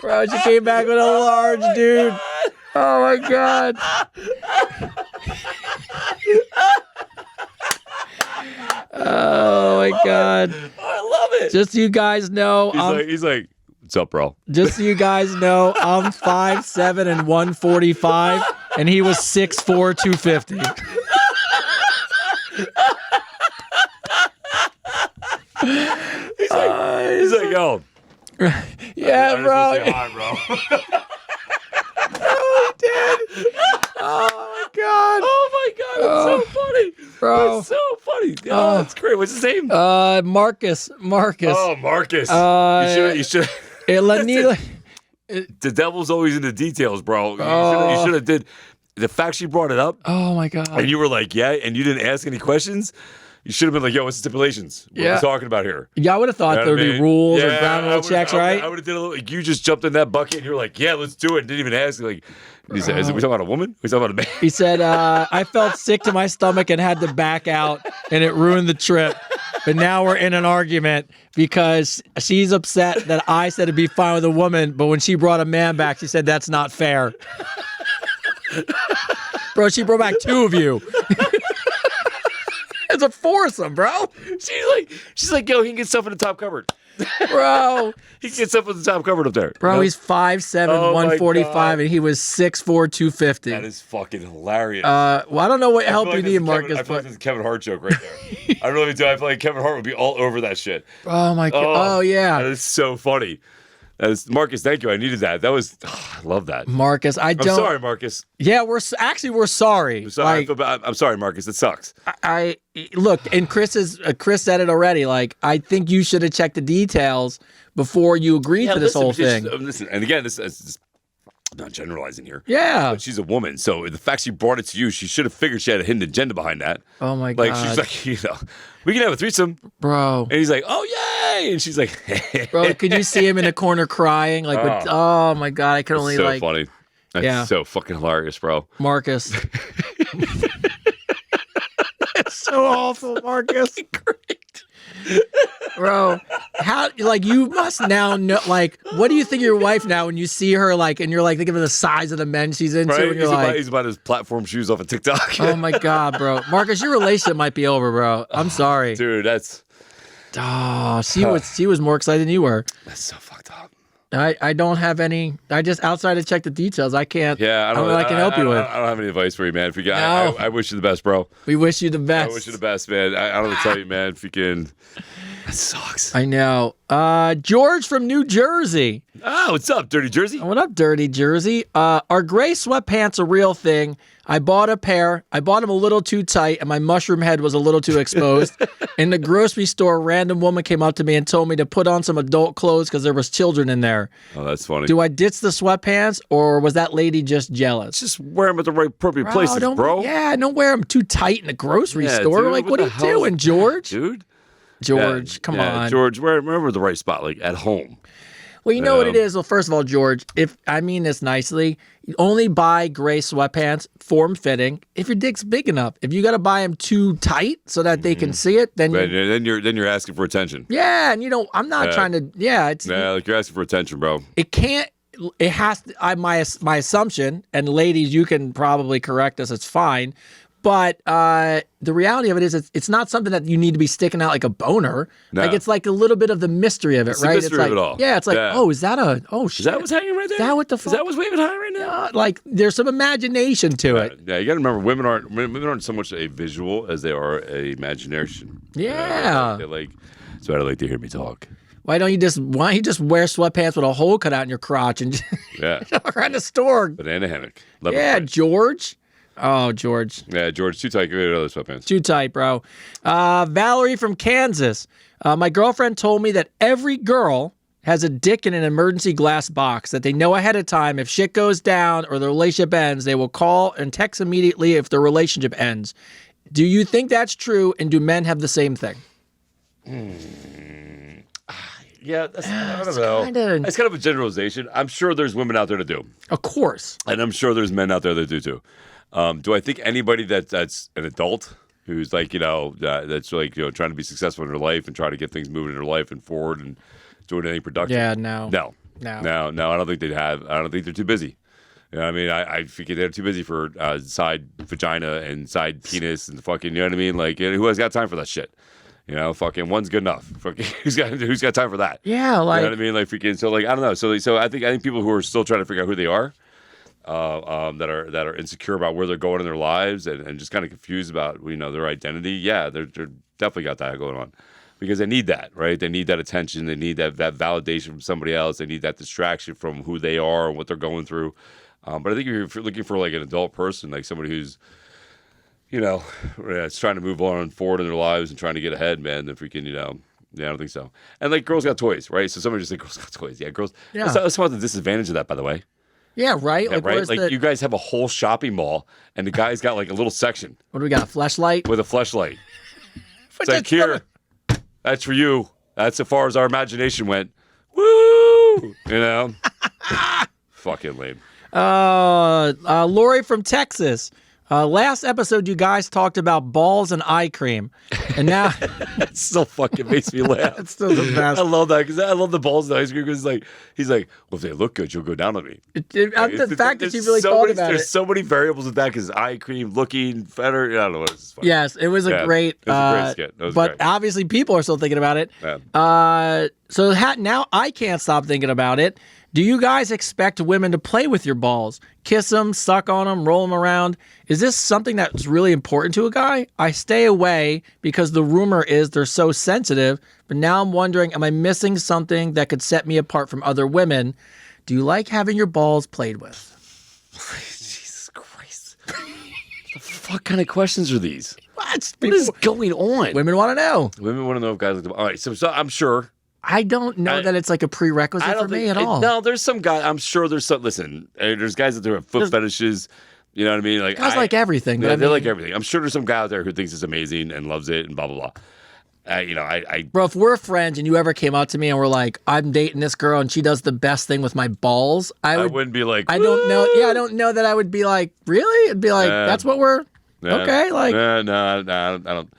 Bro, she came back with a large dude. Oh my God. Oh my God. I love it. Just so you guys know, He's like, what's up, bro? just so you guys know, I'm 5'7" and 145, and he was 6'4", 250. He's like, yo. Yeah, I bro. just wanna say hi, bro. Oh, he did. Oh my God. Oh my god, that's so funny, Bro. That's so funny. Oh, that's great. What's his name? Marcus. Oh, Marcus. You should. The devil's always in the details, bro. You should have did. The fact she brought it up, Oh my God. and you were like, yeah, and you didn't ask any questions. You should have been like, yo, what's the stipulations? What are Yeah. we talking about here? Yeah, I would have thought You know there what would I be mean? rules or Yeah, ground rule checks, right? I would have did a little. You just jumped in that bucket and you were like, "Yeah, let's do it." And didn't even ask. Like, he said, "Is we talking about a woman? We talking about a man?" He said, I felt sick to my stomach and had to back out, and it ruined the trip. But now we're in an argument because she's upset that I said it'd be fine with a woman, but when she brought a man back, she said that's not fair. Bro, she brought back two of you. It's a foursome, bro. She's like, yo, he can get stuff in the top cupboard. Bro. He can get stuff in the top cupboard up there. Bro, You know? he's 5'7", Oh my 145, God. and he was 6'4", 250. That is fucking hilarious. Well, I don't know what help I feel you like need, this is Marcus. I feel like But this is a Kevin Hart joke right there. I really do. I feel like Kevin Hart would be all over that shit. oh my God. Oh, yeah. That is so funny. Marcus, thank you. I needed that. That was, I love that. Marcus, I I'm don't. sorry, Marcus. Yeah, we're sorry. I'm sorry. Like, I'm sorry, Marcus. It sucks. I look, and Chris said it already. Like, I think you should have checked the details before you agreed to this whole thing. Listen, and again, this is I'm not generalizing here. Yeah. But she's a woman, so the fact she brought it to you, she should have figured she had a hidden agenda behind that. Oh my Like God. she's like, we can have a threesome, bro. and he's like, oh yay, and she's like, Bro, could you see him in the corner crying? Like, oh my God, I could only so like funny. That's Yeah. so fucking hilarious, bro. Marcus. It's so awful, Marcus. Great. Bro, how, like, you must now know, like, what do you think of your wife now when you see her, like, and you're like, thinking of the size of the men she's into, Right? and you're He's about his platform shoes off of TikTok. oh my God, bro. Marcus, your relationship might be over, bro. I'm sorry. Dude, that's She was more excited than you were. so fucked up. I don't have any. I just outside to check the details. I can't. Yeah, I don't know what I can help you with. I don't have any advice for you, man. If you can, No. I wish you the best, bro. We wish you the best. I wish you the best, man. I don't know what to tell you, man. If you can, that sucks. I know. George from New Jersey. Oh, what's up, Dirty Jersey? What up, Dirty Jersey? Are gray sweatpants a real thing? I bought a pair. I bought them a little too tight, and my mushroom head was a little too exposed. In the grocery store, a random woman came up to me and told me to put on some adult clothes because there was children in there. Oh, that's funny. Do I ditch the sweatpants, or was that lady just jealous? Just wear them at the right appropriate places, bro. Yeah, don't wear them too tight in the grocery store. Dude, like, what are you doing, George? Dude. George, come on. George, remember the right spot, like at home. Well, you know what it is? Well, first of all, George, if I mean this nicely, you only buy gray sweatpants, form-fitting, if your dick's big enough. If you got to buy them too tight so that they can see it, then you're asking for attention. Yeah, and I'm not trying to. Yeah, it's like you're asking for attention, bro. It can't. It has to. My assumption, and ladies, you can probably correct us. It's fine. But the reality of it is, it's not something that you need to be sticking out like a boner. No. Like, it's like a little bit of the mystery of it, it's right? The mystery it's like, of it all. Yeah, it's like, oh, is that a? Oh, shit. Is that what's hanging right there? Is that what the fuck? Is that what's waving high right now? Like, there's some imagination to it. Yeah, you got to remember, women aren't so much a visual as they are a imagination. Yeah. They like. So I like to hear me talk. Why don't you just wear sweatpants with a hole cut out in your crotch and just around the store? Banana hammock. George. Oh, George. Yeah, George, too tight. Get rid of those sweatpants. Too tight, bro. Valerie from Kansas. My girlfriend told me that every girl has a dick in an emergency glass box that they know ahead of time. If shit goes down or the relationship ends, they will call and text immediately if the relationship ends. Do you think that's true, and do men have the same thing? Yeah, I don't know. It's kind of a generalization. I'm sure there's women out there that do. Of course. And I'm sure there's men out there that do too. Do I think anybody that's an adult who's like, that's like, trying to be successful in their life and try to get things moving in their life and forward and doing anything productive? Yeah, no. I don't think they'd have. I don't think they're too busy. You know what I mean? I think they're too busy for side vagina and side penis and fucking, you know what I mean? Like, who has got time for that shit? Fucking one's good enough. Fucking who's got time for that? Yeah, like, you know what I mean? Like freaking. So like I don't know. So I think people who are still trying to figure out who they are, that are insecure about where they're going in their lives and just kind of confused about their identity. Yeah, they're definitely got that going on because they need that, right? They need that attention. They need that validation from somebody else. They need that distraction from who they are and what they're going through. But I think if you're looking for like an adult person, like somebody who's it's trying to move on forward in their lives and trying to get ahead, man, then freaking, I don't think so. And like girls got toys, right? So somebody just like girls got toys. Yeah, girls. Yeah. That's about the disadvantage of that, by the way. Yeah, right. Yeah, right. Like you guys have a whole shopping mall, and the guy's got like a little section. What do we got? A fleshlight with a fleshlight. It's like here, that's for you. That's as far as our imagination went. Woo! Fucking lame. Lori from Texas. Last episode, you guys talked about balls and eye cream, and now that still fucking makes me laugh. It's still the best. I love that because I love the balls and ice cream because he's like, well, if they look good, you'll go down on me. The fact that you really thought about it. There's so many variables with that because eye cream, looking, better. I don't know what it's. Yes, it was a great. It was a great skit. It was but great. Obviously, people are still thinking about it. Yeah. So now I can't stop thinking about it. Do you guys expect women to play with your balls? Kiss them, suck on them, roll them around? Is this something that's really important to a guy? I stay away because the rumor is they're so sensitive, but now I'm wondering, am I missing something that could set me apart from other women? Do you like having your balls played with? Jesus Christ. The fuck kind of questions are these? What is going on? Women want to know. Women want to know if guys like them. All right, so I'm sure. I don't know that it's like a prerequisite for me at all. No, there's some guy. I'm sure there's some. Listen, there's guys out there with foot fetishes. You know what I mean? Like guys like everything. They like everything. I'm sure there's some guy out there who thinks it's amazing and loves it and blah blah blah. Bro, if we're friends and you ever came up to me and were like, I'm dating this girl and she does the best thing with my balls, I wouldn't be like, I don't know. Yeah, I don't know that I would be like, really? It'd be like, that's what we're okay. Like, no, I don't.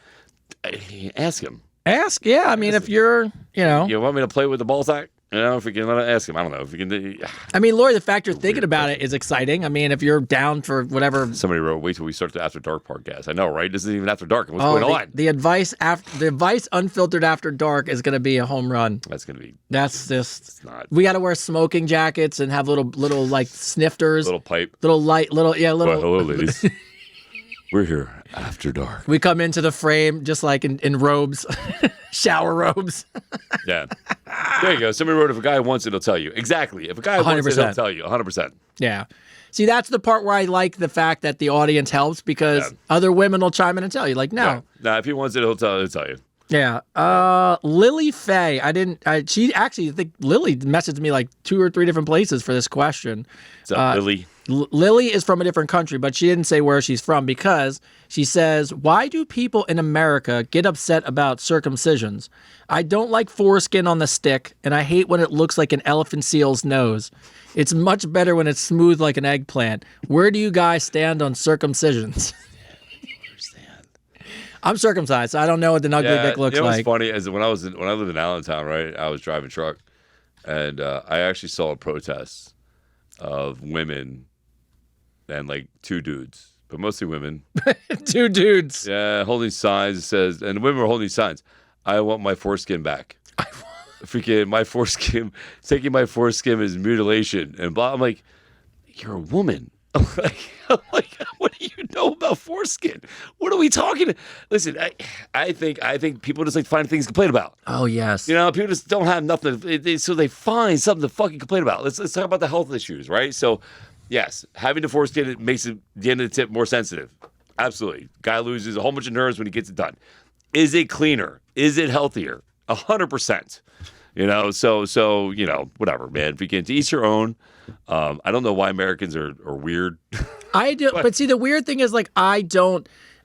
Ask him. Ask, yeah. I mean, if you're, You want me to play with the ball sack? If we can ask him. I don't know if we can. I mean, Lori, the fact you're thinking about it is exciting. I mean, if you're down for whatever. Somebody wrote, "Wait till we start the After Dark podcast." I know, right? This isn't even After Dark. What's going on? The advice unfiltered after dark is going to be a home run. That's going to be. That's just. It's not. We got to wear smoking jackets and have little like snifters. Little pipe. Little light. Little. Well, hello, ladies. We're here after dark. We come into the frame just like in robes, shower robes. Yeah. There you go. Somebody wrote, if a guy wants it, he'll tell you. Exactly. If a guy wants it, he'll tell you. 100%. Yeah. See, that's the part where I like the fact that the audience helps because other women will chime in and tell you. Like, no. No, if he wants it, he'll tell you. Yeah. Lily Faye. She actually, I think Lily messaged me like 2 or 3 different places for this question. What's up, Lily? Lily is from a different country, but she didn't say where she's from because she says, why do people in America get upset about circumcisions? I don't like foreskin on the stick, and I hate when it looks like an elephant seal's nose. It's much better when it's smooth like an eggplant. Where do you guys stand on circumcisions? I'm circumcised, so I don't know what the ugly dick looks like. What's funny is when I lived in Allentown, right? I was driving truck, and I actually saw a protest of women and like 2 dudes, but mostly women. 2 dudes. Yeah, holding signs. It says, and the women were holding signs. I want my foreskin back. Freaking my foreskin, taking my foreskin is mutilation and blah. I'm like, you're a woman. I'm like, what do you know about foreskin? What are we talking? Listen, I think people just like find things to complain about. Oh yes. People just don't have nothing, so they find something to fucking complain about. Let's talk about the health issues, right? So, yes, having the foreskin it makes the end of the tip more sensitive. Absolutely, guy loses a whole bunch of nerves when he gets it done. Is it cleaner? Is it healthier? 100%. So whatever, man. Begin to each your own. I don't know why Americans are weird. I do, but see, the weird thing is, like, I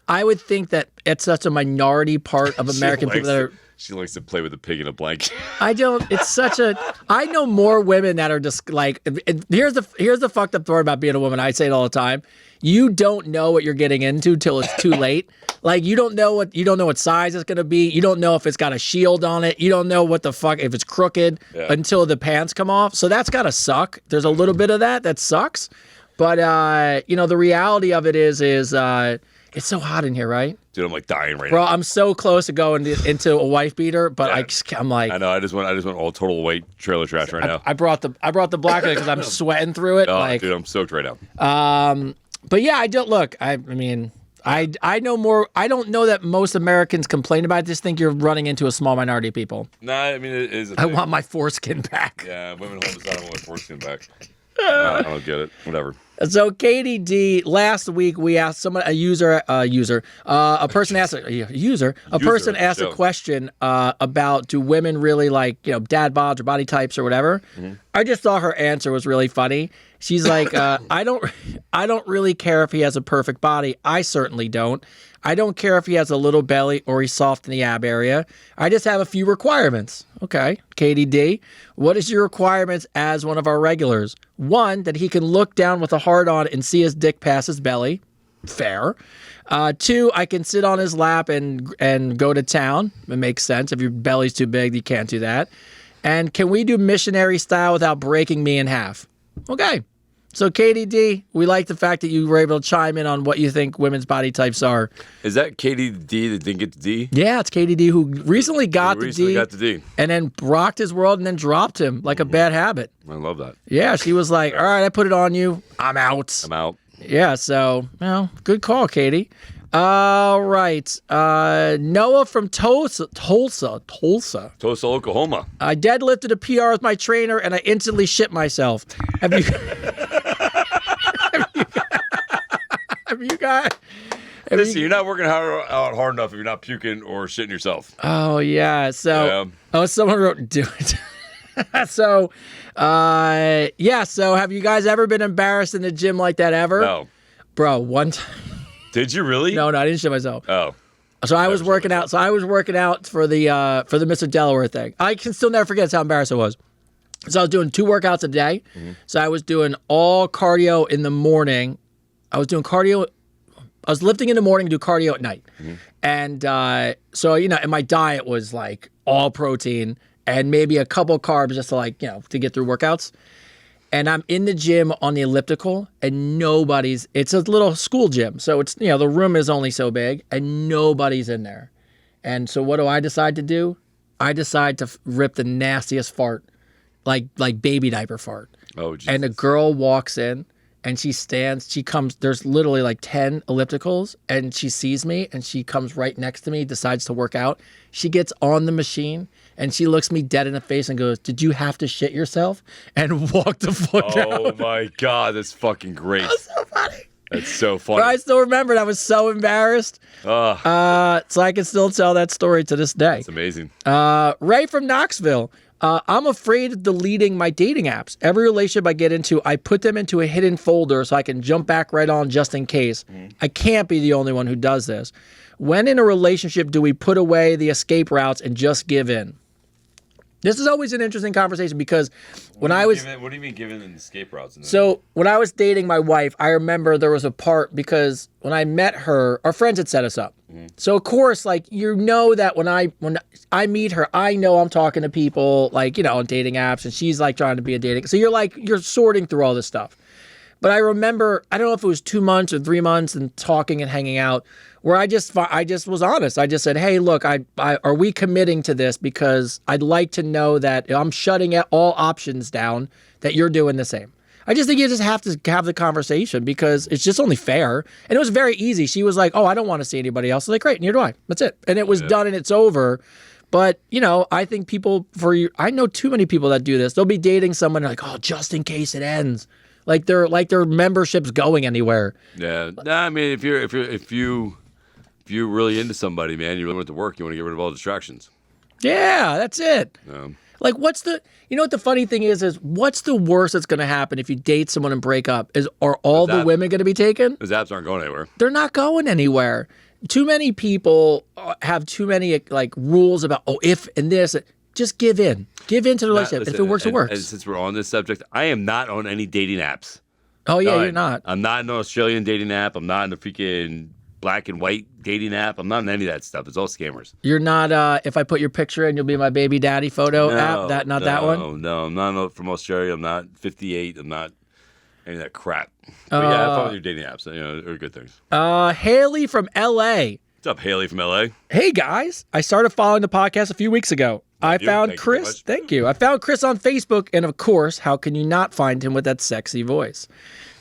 would think that it's such a minority part of American people that are. She likes to play with a pig in a blanket. I know more women that are just like, here's the fucked up part about being a woman. I say it all the time. You don't know what you're getting into till it's too late. Like, you don't know what size it's going to be. You don't know if it's got a shield on it. You don't know what the fuck, if it's crooked until the pants come off. So that's got to suck. There's a little bit of that sucks. But, the reality of it is it's so hot in here, right? Dude, I'm like dying right now. Bro, I'm so close to going into a wife beater, but I'm like, I know. I just went all total white trailer trash right now. I brought the black because I'm sweating through it. Oh, dude, I'm soaked right now. But yeah, I don't look. I mean, I know more. I don't know that most Americans complain about it. I just think you're running into a small minority of people. Nah, I mean, it is. I want my foreskin back. Yeah, women hold us. I want my foreskin back. I don't get it. Whatever. So Katie D, last week we asked a person asked a question about, do women really like, dad bods or body types or whatever. Mm-hmm. I just thought her answer was really funny. She's like, I don't really care if he has a perfect body. I certainly don't. I don't care if he has a little belly or he's soft in the ab area. I just have a few requirements. Okay, Katie D, what is your requirements as one of our regulars? 1, that he can look down with a hard on and see his dick past his belly. Fair. 2, I can sit on his lap and go to town. It makes sense. If your belly's too big, you can't do that. And can we do missionary style without breaking me in half? Okay. So, Katie D, we like the fact that you were able to chime in on what you think women's body types are. Is that Katie D that didn't get the D? Yeah, it's Katie D who recently got the D. And then rocked his world and then dropped him like a bad habit. I love that. Yeah, she was like, all right, I put it on you. I'm out. Yeah, so, good call, Katie. All right. Noah from Tulsa, Oklahoma. I deadlifted a PR with my trainer and I instantly shit myself. Have you... Listen, you're not working out hard enough if you're not puking or shitting yourself. Oh, yeah. So, someone wrote, do it. So have you guys ever been embarrassed in the gym like that ever? No. Bro, one time. Did you really? No, I didn't shit myself. Oh. So I was working out. So I was working out for the Mr. Delaware thing. I can still never forget how embarrassed I was. So I was doing 2 workouts a day. Mm-hmm. So I was doing all cardio in the morning. I was doing cardio. was lifting in the morning, do cardio at night. And so, and my diet was like all protein and maybe a couple carbs just to like, to get through workouts. And I'm in the gym on the elliptical and it's a little school gym. So it's, the room is only so big and nobody's in there. And so what do I decide to do? I decide to rip the nastiest fart, like baby diaper fart. Oh, Jesus. And a girl walks in and she comes, there's literally like 10 ellipticals and she sees me and she comes right next to me, decides to work out. She gets on the machine and she looks me dead in the face and goes, "Did you have to shit yourself?" And walk the fuck out. Oh my God, that's fucking great. That's so funny. That's so funny. But I still remember it. I was so embarrassed. So I can still tell that story to this day. It's amazing. Ray from Knoxville. I'm afraid of deleting my dating apps. Every relationship I get into, I put them into a hidden folder so I can jump back right on just in case. I can't be the only one who does this. When in a relationship do we put away the escape routes and just give in? This is always an interesting conversation because when I was... What do you mean giving in escape routes? So when I was dating my wife, I remember there was a part because when I met her, our friends had set us up. So of course, like, that when I meet her, I know I'm talking to people like, on dating apps and she's like trying to be a dating. So you're sorting through all this stuff. But I remember, I don't know if it was 2 months or 3 months and talking and hanging out where I just was honest. I just said, "Hey, look, are we committing to this? Because I'd like to know that I'm shutting all options down, that you're doing the same." I just think you just have to have the conversation because it's just only fair. And it was very easy. She was like, "Oh, I don't want to see anybody else." I was like, "Great, neither do I." That's it. And it was done and it's over. But, I think I know too many people that do this. They'll be dating someone and like, "Oh, just in case it ends." Like their membership's going anywhere. Yeah. Nah, I mean, if you're really into somebody, man, you really want it to work, you want to get rid of all distractions. Yeah, that's it. Like, what the funny thing is what's the worst that's going to happen if you date someone and break up? Are all the women going to be taken? Those apps aren't going anywhere. They're not going anywhere. Too many people have too many like rules about, if and this. Just give in. Give in to the relationship. Listen, if it works, it works. And since we're on this subject, I am not on any dating apps. Oh, yeah, you're not. I'm not in an Australian dating app. I'm not in a freaking black and white dating app. I'm not in any of that stuff. It's all scammers. You're not, if I put your picture in, you'll be my baby daddy photo app? That one? No, I'm not from Australia. I'm not 58. I'm not any of that crap. But yeah, have fun with your dating apps. They're good things. Haley from L.A. What's up, Haley from L.A.? Hey, guys. I started following the podcast a few weeks ago. I found Chris. Thank you. I found Chris on Facebook, and of course, how can you not find him with that sexy voice?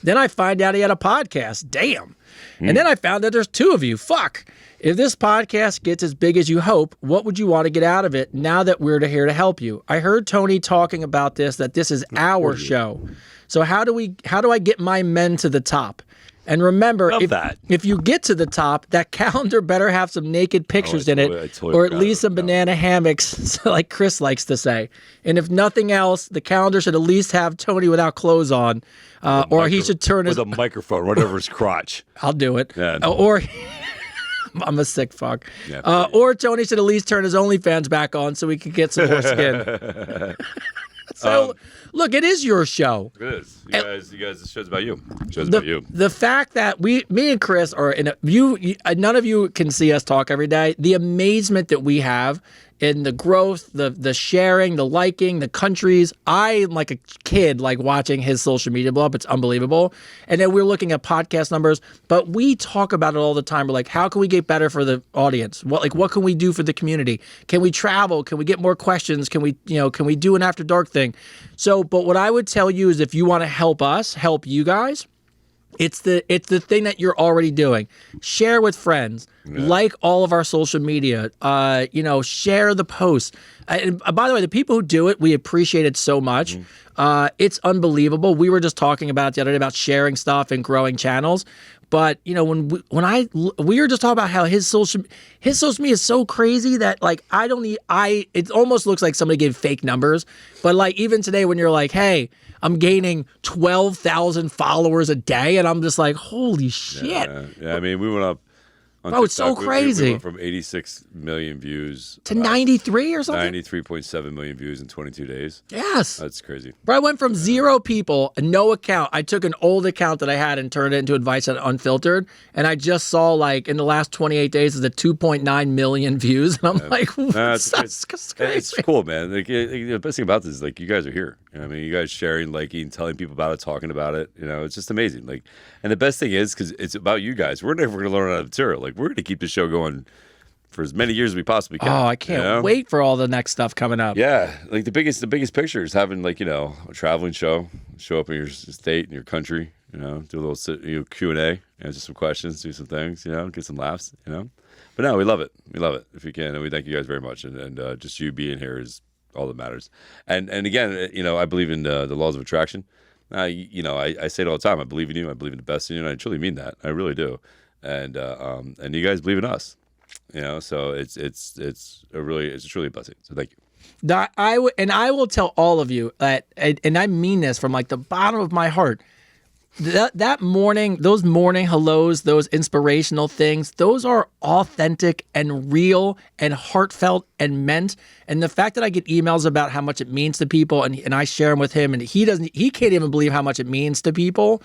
Then I find out he had a podcast. Damn. And then I found that there's two of you. Fuck. If this podcast gets as big as you hope, what would you want to get out of it now that we're here to help you? I heard Tony talking about that this is our show. So how do I get my men to the top? And remember, if you get to the top, that calendar better have some naked pictures in it, or at least some banana hammocks, like Chris likes to say. And if nothing else, the calendar should at least have Tony without clothes on, or he should turn with a microphone right over his crotch. I'll do it. Yeah. Or I'm a sick fuck. Yeah, or Tony should at least turn his OnlyFans back on so we can get some more skin. So, look, it is your show. It is. You guys, this show's about you. About you. The fact that me and Chris are none of you can see us talk every day. The amazement that we have in the growth, the sharing, the liking, the countries. I'm like a kid, like watching his social media blow up. It's unbelievable. And then we're looking at podcast numbers, but we talk about it all the time. We're like, how can we get better for the audience? What can we do for the community? Can we travel? Can we get more questions? Can we do an after dark thing? So, but what I would tell you is if you want to help us, help you guys, it's the thing that you're already doing. Share with friends. Like all of our social media. Share the posts. And by the way, the people who do it, we appreciate it so much. It's unbelievable. We were just talking about the other day about sharing stuff and growing channels. But when we were just talking about how his social media is so crazy that like it almost looks like somebody gave fake numbers. But like even today when you're like, hey, I'm gaining 12,000 followers a day, and I'm just like, holy shit. Yeah. I mean, we went up on Oh, it's so TikTok. We crazy. went from 86 million views to 93 or something. 93.7 million views in 22 days. Yes. That's crazy. Bro, I went from 0 people, no account. I took an old account that I had and turned it into Advice Unfiltered, and I just saw like in the last 28 days is a 2.9 million views, and I'm like, that's crazy. It's cool, man. Like the best thing about this is like you guys are here. You know what I mean, you guys sharing, liking, telling people about it, talking about it. You know, it's just amazing. Like, and the best thing is because it's about you guys. We're never going to learn out of material. Like, we're going to keep the show going for as many years as we possibly can. Oh, I can't wait for all the next stuff coming up. Yeah, like the biggest picture is having like a traveling show up in your state and your country. You know, do a little Q&A, answer some questions, do some things. Get some laughs. But no, we love it. We love it if we can, and we thank you guys very much. And just you being here is all that matters. And again, I believe in the laws of attraction. I say it all the time. I believe in you. I believe in the best in you, and I truly mean that. I really do. And you guys believe in us. So it's truly a blessing. So thank you. I will tell all of you that, and I mean this from like the bottom of my heart. That morning, those morning hellos, those inspirational things, those are authentic and real and heartfelt and meant. And the fact that I get emails about how much it means to people, and I share them with him, and he can't even believe how much it means to people.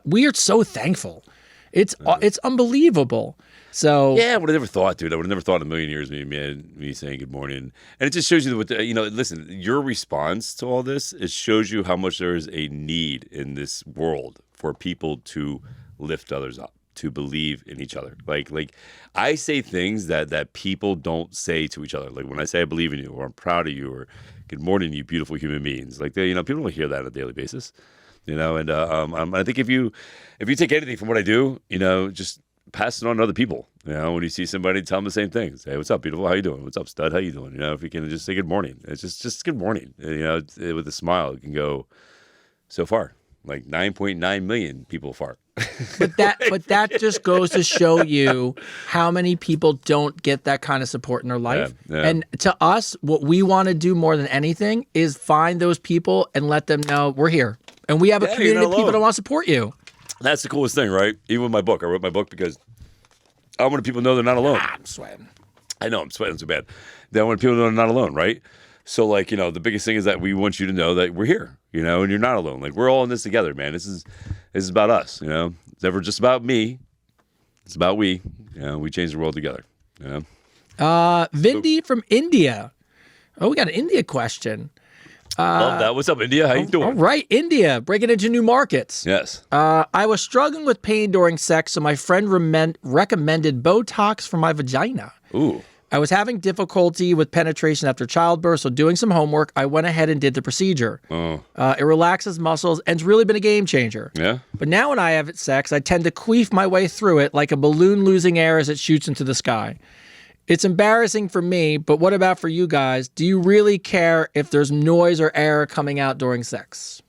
We are so thankful. It's unbelievable. So yeah, I would have never thought, dude. I would have never thought in a million years me saying good morning. And it just shows you listen, your response to all this, it shows you how much there is a need in this world for people to lift others up, to believe in each other. Like I say things that people don't say to each other. Like when I say I believe in you, or I'm proud of you, or good morning, you beautiful human beings. Like people don't hear that on a daily basis. And I think if you take anything from what I do, just pass it on to other people. When you see somebody, tell them the same thing. Say, "What's up, beautiful? How you doing? What's up, stud? How you doing?" If you can just say good morning, it's just good morning. With a smile, it can go so far. Like 9.9 million people fart. But that just goes to show you how many people don't get that kind of support in their life. Yeah. And to us, what we want to do more than anything is find those people and let them know we're here. And we have a community of people that want to support you. That's the coolest thing, right? Even with my book. I wrote my book because I want people to know they're not alone. I'm sweating. I know, I'm sweating so bad. I want people to know they're not alone, right? So, the biggest thing is that we want you to know that we're here, and you're not alone. Like, we're all in this together, man. This is about us, It's never just about me. It's about we. We change the world together, Vindy from India. Oh, we got an India question. Love that. What's up, India? How you doing? All right, India, breaking into new markets. Yes. I was struggling with pain during sex, so my friend recommended Botox for my vagina. Ooh. I was having difficulty with penetration after childbirth, so doing some homework, I went ahead and did the procedure. Oh. It relaxes muscles, and it's really been a game changer. Yeah. But now when I have sex, I tend to queef my way through it like a balloon losing air as it shoots into the sky. It's embarrassing for me, but what about for you guys? Do you really care if there's noise or air coming out during sex?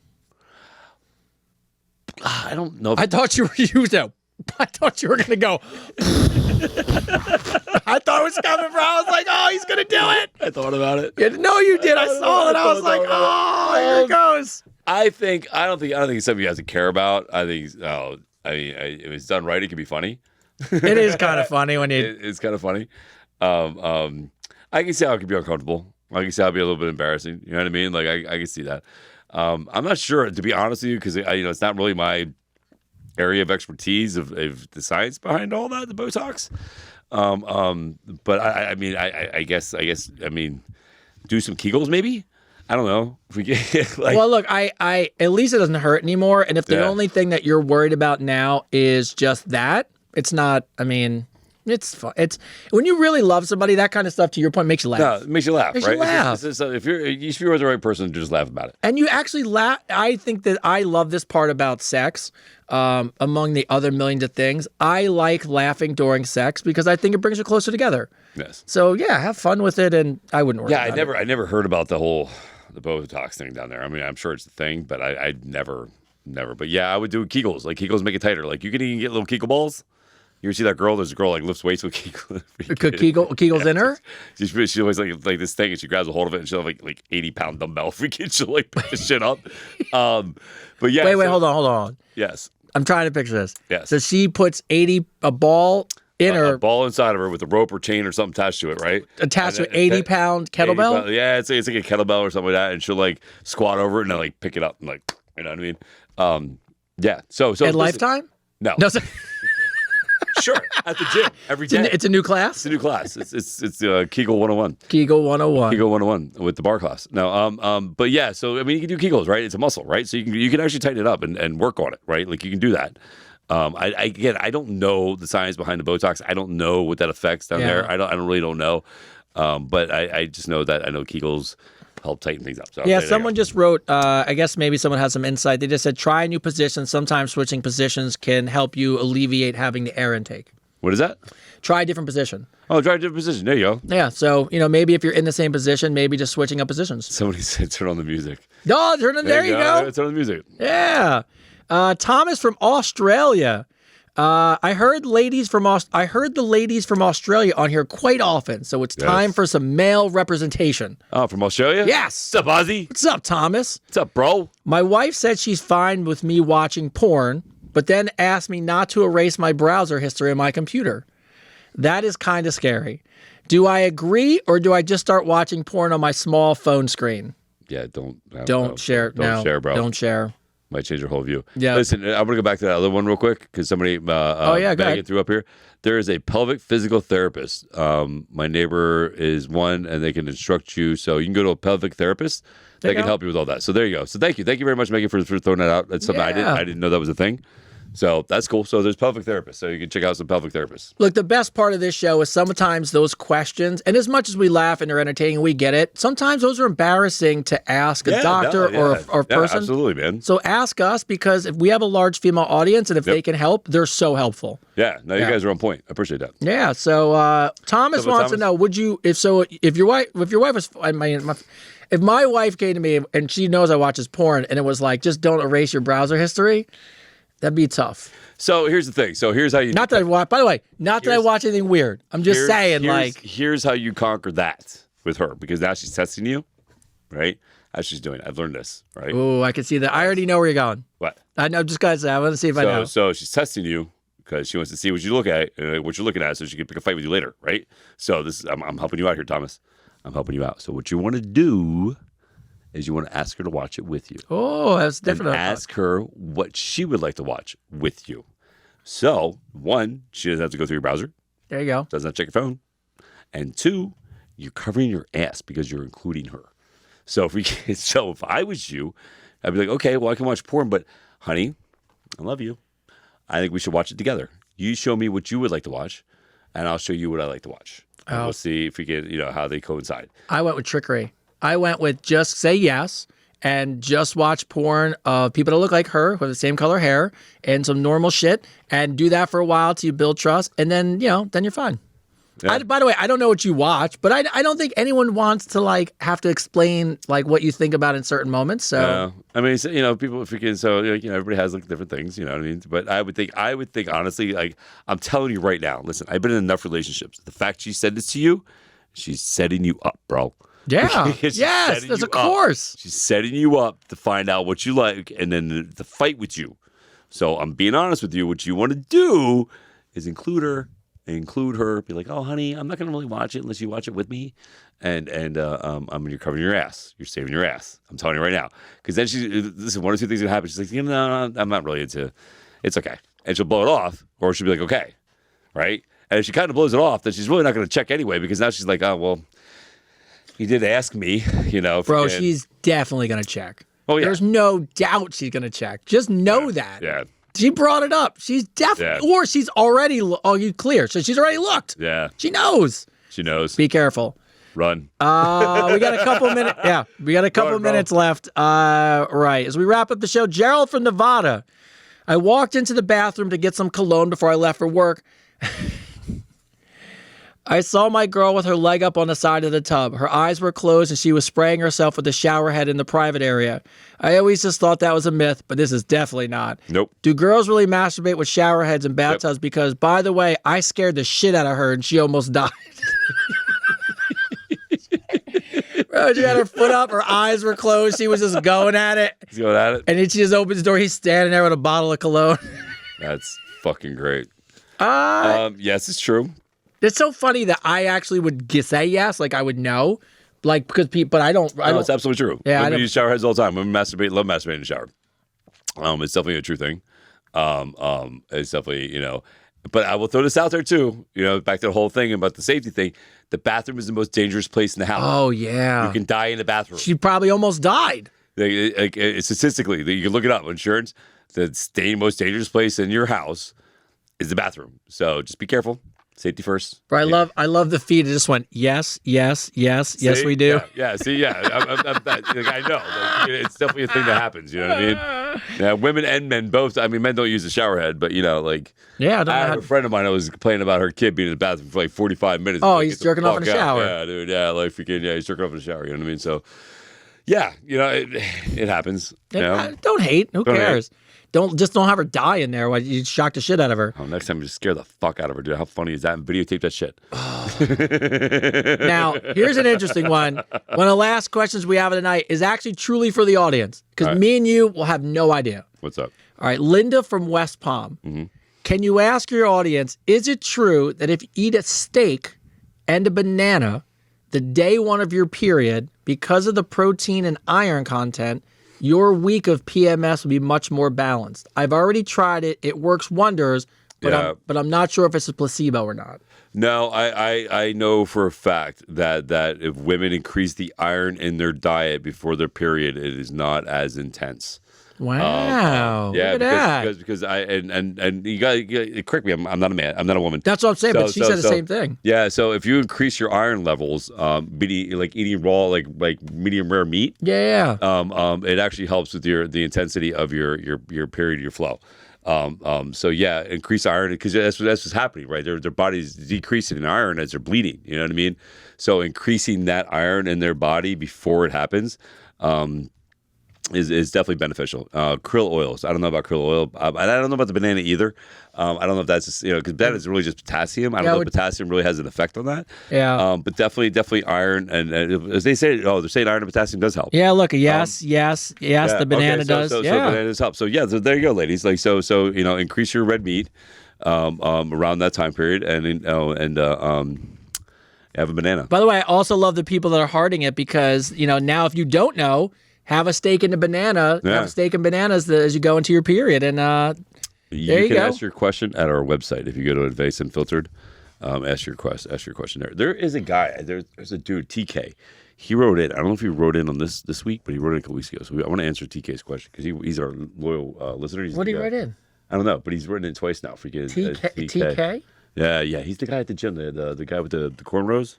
I don't know. I thought you were I thought you were going to go. I thought it was coming, bro. I was like, oh, he's going to do it. I thought about it. Yeah, no, you did. I saw it. I was like, oh, here it goes. I don't think it's something you have to care about. I think, if it's done right, it can be funny. It is kind of funny when you. It's kind of funny. I can see how it could be uncomfortable. I can see how it'd be a little bit embarrassing. You know what I mean? Like I can see that. I'm not sure, to be honest with you, because it's not really my area of expertise of the science behind all that, the Botox. But I guess do some Kegels maybe. I don't know. If we get, well, look, I at least it doesn't hurt anymore. And if the only thing that you're worried about now is just that, it's not. I mean. It's fun. It's when you really love somebody, that kind of stuff, to your point, makes you laugh. No, it makes you laugh, makes right? You laugh. If you're with the right person, just laugh about it. And you actually laugh. I think that I love this part about sex. Among the other millions of things, I like laughing during sex because I think it brings you closer together. Yes. So yeah, have fun with it, and I wouldn't worry. Yeah, I never heard about the Botox thing down there. I mean, I'm sure it's a thing, but I never. But yeah, I would do Kegels. Like Kegels make it tighter. Like you can even get little Kegel balls. You ever see that girl? There's a girl like lifts weights with Kegels in her. She always like this thing, and she grabs a hold of it, and she'll have like 80-pound dumbbell. She'll like pick the shit up. But yeah. Wait, hold on. Yes. I'm trying to picture this. Yes. So she puts a ball her. Ball inside of her with a rope or chain or something attached to it, right? Attached to an 80-pound kettlebell? 80 yeah, it's like a kettlebell or something like that, and she'll like squat over it and then like pick it up and like, you know what I mean? Yeah. So At Lifetime? No. No. Sure. At the gym every day. It's a new class? It's a new class. It's Kegel 101. Kegel 101. Kegel 101 with the bar class. No, but yeah, so I mean, you can do Kegels, right? It's a muscle, right? So you can actually tighten it up and work on it, right? Like you can do that. I don't know the science behind the Botox. I don't know what that affects down there. I really don't know. But I just know that I know Kegels help tighten things up. So yeah, someone just wrote, I guess maybe someone has some insight. They just said, try a new position. Sometimes switching positions can help you alleviate having the air intake. What is that? Try a different position. Oh, try a different position. There you go. Yeah, so, maybe if you're in the same position, maybe just switching up positions. Somebody said turn on the music. Oh, there you go. Turn on the music. Yeah. Thomas from Australia. I heard the ladies from Australia on here quite often, so it's time for some male representation. Oh, from Australia? Yes. What's up, Ozzy? What's up, Thomas? What's up, bro? My wife said she's fine with me watching porn, but then asked me not to erase my browser history on my computer. That is kind of scary. Do I agree, or do I just start watching porn on my small phone screen? Yeah, don't share. Don't share, bro. Don't share. Might change your whole view. Yeah. Listen, I'm going to go back to that other one real quick because somebody Megan threw up here. There is a pelvic physical therapist. My neighbor is one, and they can instruct you. So you can go to a pelvic therapist. They can help you with all that. So there you go. So thank you. Thank you very much, Megan, for throwing that out. That's something I didn't know that was a thing. So that's cool. So there's pelvic therapists. So you can check out some pelvic therapists. Look, the best part of this show is sometimes those questions, and as much as we laugh and they're entertaining, we get it. Sometimes those are embarrassing to ask a doctor or a person. Absolutely, man. So ask us, because if we have a large female audience and if they can help, they're so helpful. Yeah. No, you guys are on point. I appreciate that. Yeah. So Thomas wants to know: would you, if your wife was, if my wife came to me and she knows I watch porn and it was like, just don't erase your browser history, that'd be tough. So here's the thing. So here's how you. Not that I watch. By the way, not that I watch anything weird. I'm just saying, here's how you conquer that with her, because now she's testing you, right? As she's doing it. I've learned this, right? Oh, I can see that. I already know where you're going. What? I know. Just guys, I want to see if I know. So she's testing you because she wants to see what you look at, what you're looking at, so she can pick a fight with you later, right? So I'm helping you out here, Thomas. I'm helping you out. So what you want to do is you want to ask her to watch it with you. Oh, that's different. And ask her what she would like to watch with you. So, one, she doesn't have to go through your browser. There you go. Doesn't have to check your phone. And two, you're covering your ass because you're including her. So if I was you, I'd be like, okay, well, I can watch porn, but honey, I love you. I think we should watch it together. You show me what you would like to watch, and I'll show you what I like to watch. And we'll see if we get, how they coincide. I went with trickery. I went with just say yes and just watch porn of people that look like her with the same color hair and some normal shit, and do that for a while till you build trust, and then, then you're fine. Yeah. By the way, I don't know what you watch, but I don't think anyone wants to have to explain what you think about in certain moments. So I mean, people freaking everybody has different things, you know what I mean? But I would think honestly, I'm telling you right now, listen, I've been in enough relationships. The fact she said this to you, she's setting you up, bro. Yeah. Yes, of course. She's setting you up to find out what you like and then to fight with you. So I'm being honest with you. What you want to do is include her. Be like, oh, honey, I'm not going to really watch it unless you watch it with me. And you're covering your ass. You're saving your ass. I'm telling you right now. Because then this is one or two things going to happen. She's like, no, I'm not really into, it's okay. And she'll blow it off, or she'll be like, okay. Right? And if she kind of blows it off, then she's really not going to check anyway, because now she's like, oh, well, he did ask me, Bro, she's definitely going to check. Oh, yeah. There's no doubt she's going to check. Just know that. Yeah. She brought it up. She's definitely, or she's already, you clear. So she's already looked. Yeah. She knows. She knows. Be careful. Run. We got a couple minutes. Yeah, we got a couple minutes left. Right. As we wrap up the show, Gerald from Nevada. I walked into the bathroom to get some cologne before I left for work. I saw my girl with her leg up on the side of the tub. Her eyes were closed and she was spraying herself with the shower head in the private area. I always just thought that was a myth, but this is definitely not. Nope. Do girls really masturbate with shower heads in bathtubs? Yep. Because, by the way, I scared the shit out of her and she almost died. Bro, she had her foot up, her eyes were closed. She was just going at it. She's going at it. And then she just opens the door. He's standing there with a bottle of cologne. That's fucking great. Yes, it's true. It's so funny that I actually would say yes, like I would know, like because people, but I don't. No, it's absolutely true. Yeah, Women use shower heads all the time. Women masturbate, love masturbating in the shower. It's definitely a true thing. It's definitely, but I will throw this out there too. Back to the whole thing about the safety thing. The bathroom is the most dangerous place in the house. Oh yeah, you can die in the bathroom. She probably almost died. Statistically, you can look it up on insurance. The most dangerous place in your house is the bathroom. So just be careful. Safety first. I love the feed. It just went yes, yes, yes, see? Yes. We do. Yeah. See, yeah. I know. It's definitely a thing that happens. You know what I mean? Yeah, women and men both. I mean, men don't use a shower head, but yeah. I have a friend of mine that was complaining about her kid being in the bathroom for like 45 minutes. Oh, he's jerking off in the shower. Yeah, dude. Yeah, he's jerking off in the shower. You know what I mean? So, yeah, it happens. Don't hate. Who cares? Hate. Don't have her die in there while you shock the shit out of her. Oh, next time, just scare the fuck out of her, dude. How funny is that? And videotape that shit. Now, here's an interesting one. One of the last questions we have of the night is actually truly for the audience because me and you will have no idea. What's up? All right, Linda from West Palm. Mm-hmm. Can you ask your audience, is it true that if you eat a steak and a banana the day one of your period, because of the protein and iron content, your week of PMS will be much more balanced? I've already tried it. It works wonders, but I'm not sure if it's a placebo or not. No, I know for a fact that if women increase the iron in their diet before their period, it is not as intense. Wow! Yeah, look at that. because you got to correct me. I'm not a man. I'm not a woman. That's what I'm saying. But she said the same thing. Yeah. So if you increase your iron levels, eating raw, like medium rare meat. Yeah. It actually helps with the intensity of your period, your flow. So yeah, increase iron because that's what's happening, right? Their body's decreasing in iron as they're bleeding. You know what I mean? So increasing that iron in their body before it happens. Is definitely beneficial. Krill oils. I don't know about krill oil. I don't know about the banana either. I don't know if that's just, because banana is really just potassium. I don't know if potassium really has an effect on that. Yeah. But definitely iron. And as they say, they're saying iron and potassium does help. Yeah, look, yes, the banana does. So bananas help. So yeah, so there you go, ladies. Like, so increase your red meat around that time period and have a banana. By the way, I also love the people that are hearting it because, now if you don't know, have a steak and a banana. Yeah. Have a steak and bananas as you go into your period, and there you can go. Ask your question at our website if you go to Advice Unfiltered. Ask your question there. There is a guy. There's a dude, TK. He wrote in. I don't know if he wrote in on this week, but he wrote in a couple weeks ago. So I want to answer TK's question because he's our loyal listener. What did he write in? I don't know, but he's written in twice now. TK. Yeah. He's the guy at the gym, the guy with the cornrows.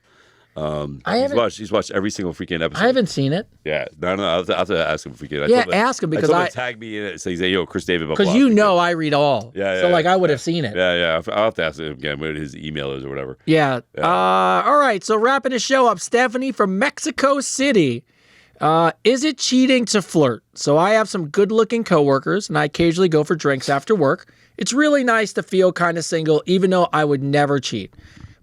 He's watched every single freaking episode. I haven't seen it. Yeah, no. I'll have to ask him if we can. Ask him because I tag me in it. So he's like, "Yo, Chris David." Because I read all. Yeah. So I would have seen it. Yeah. I'll have to ask him again what his email is or whatever. Yeah. All right. So wrapping the show up, Stephanie from Mexico City. Is it cheating to flirt? So I have some good-looking coworkers, and I occasionally go for drinks after work. It's really nice to feel kind of single, even though I would never cheat.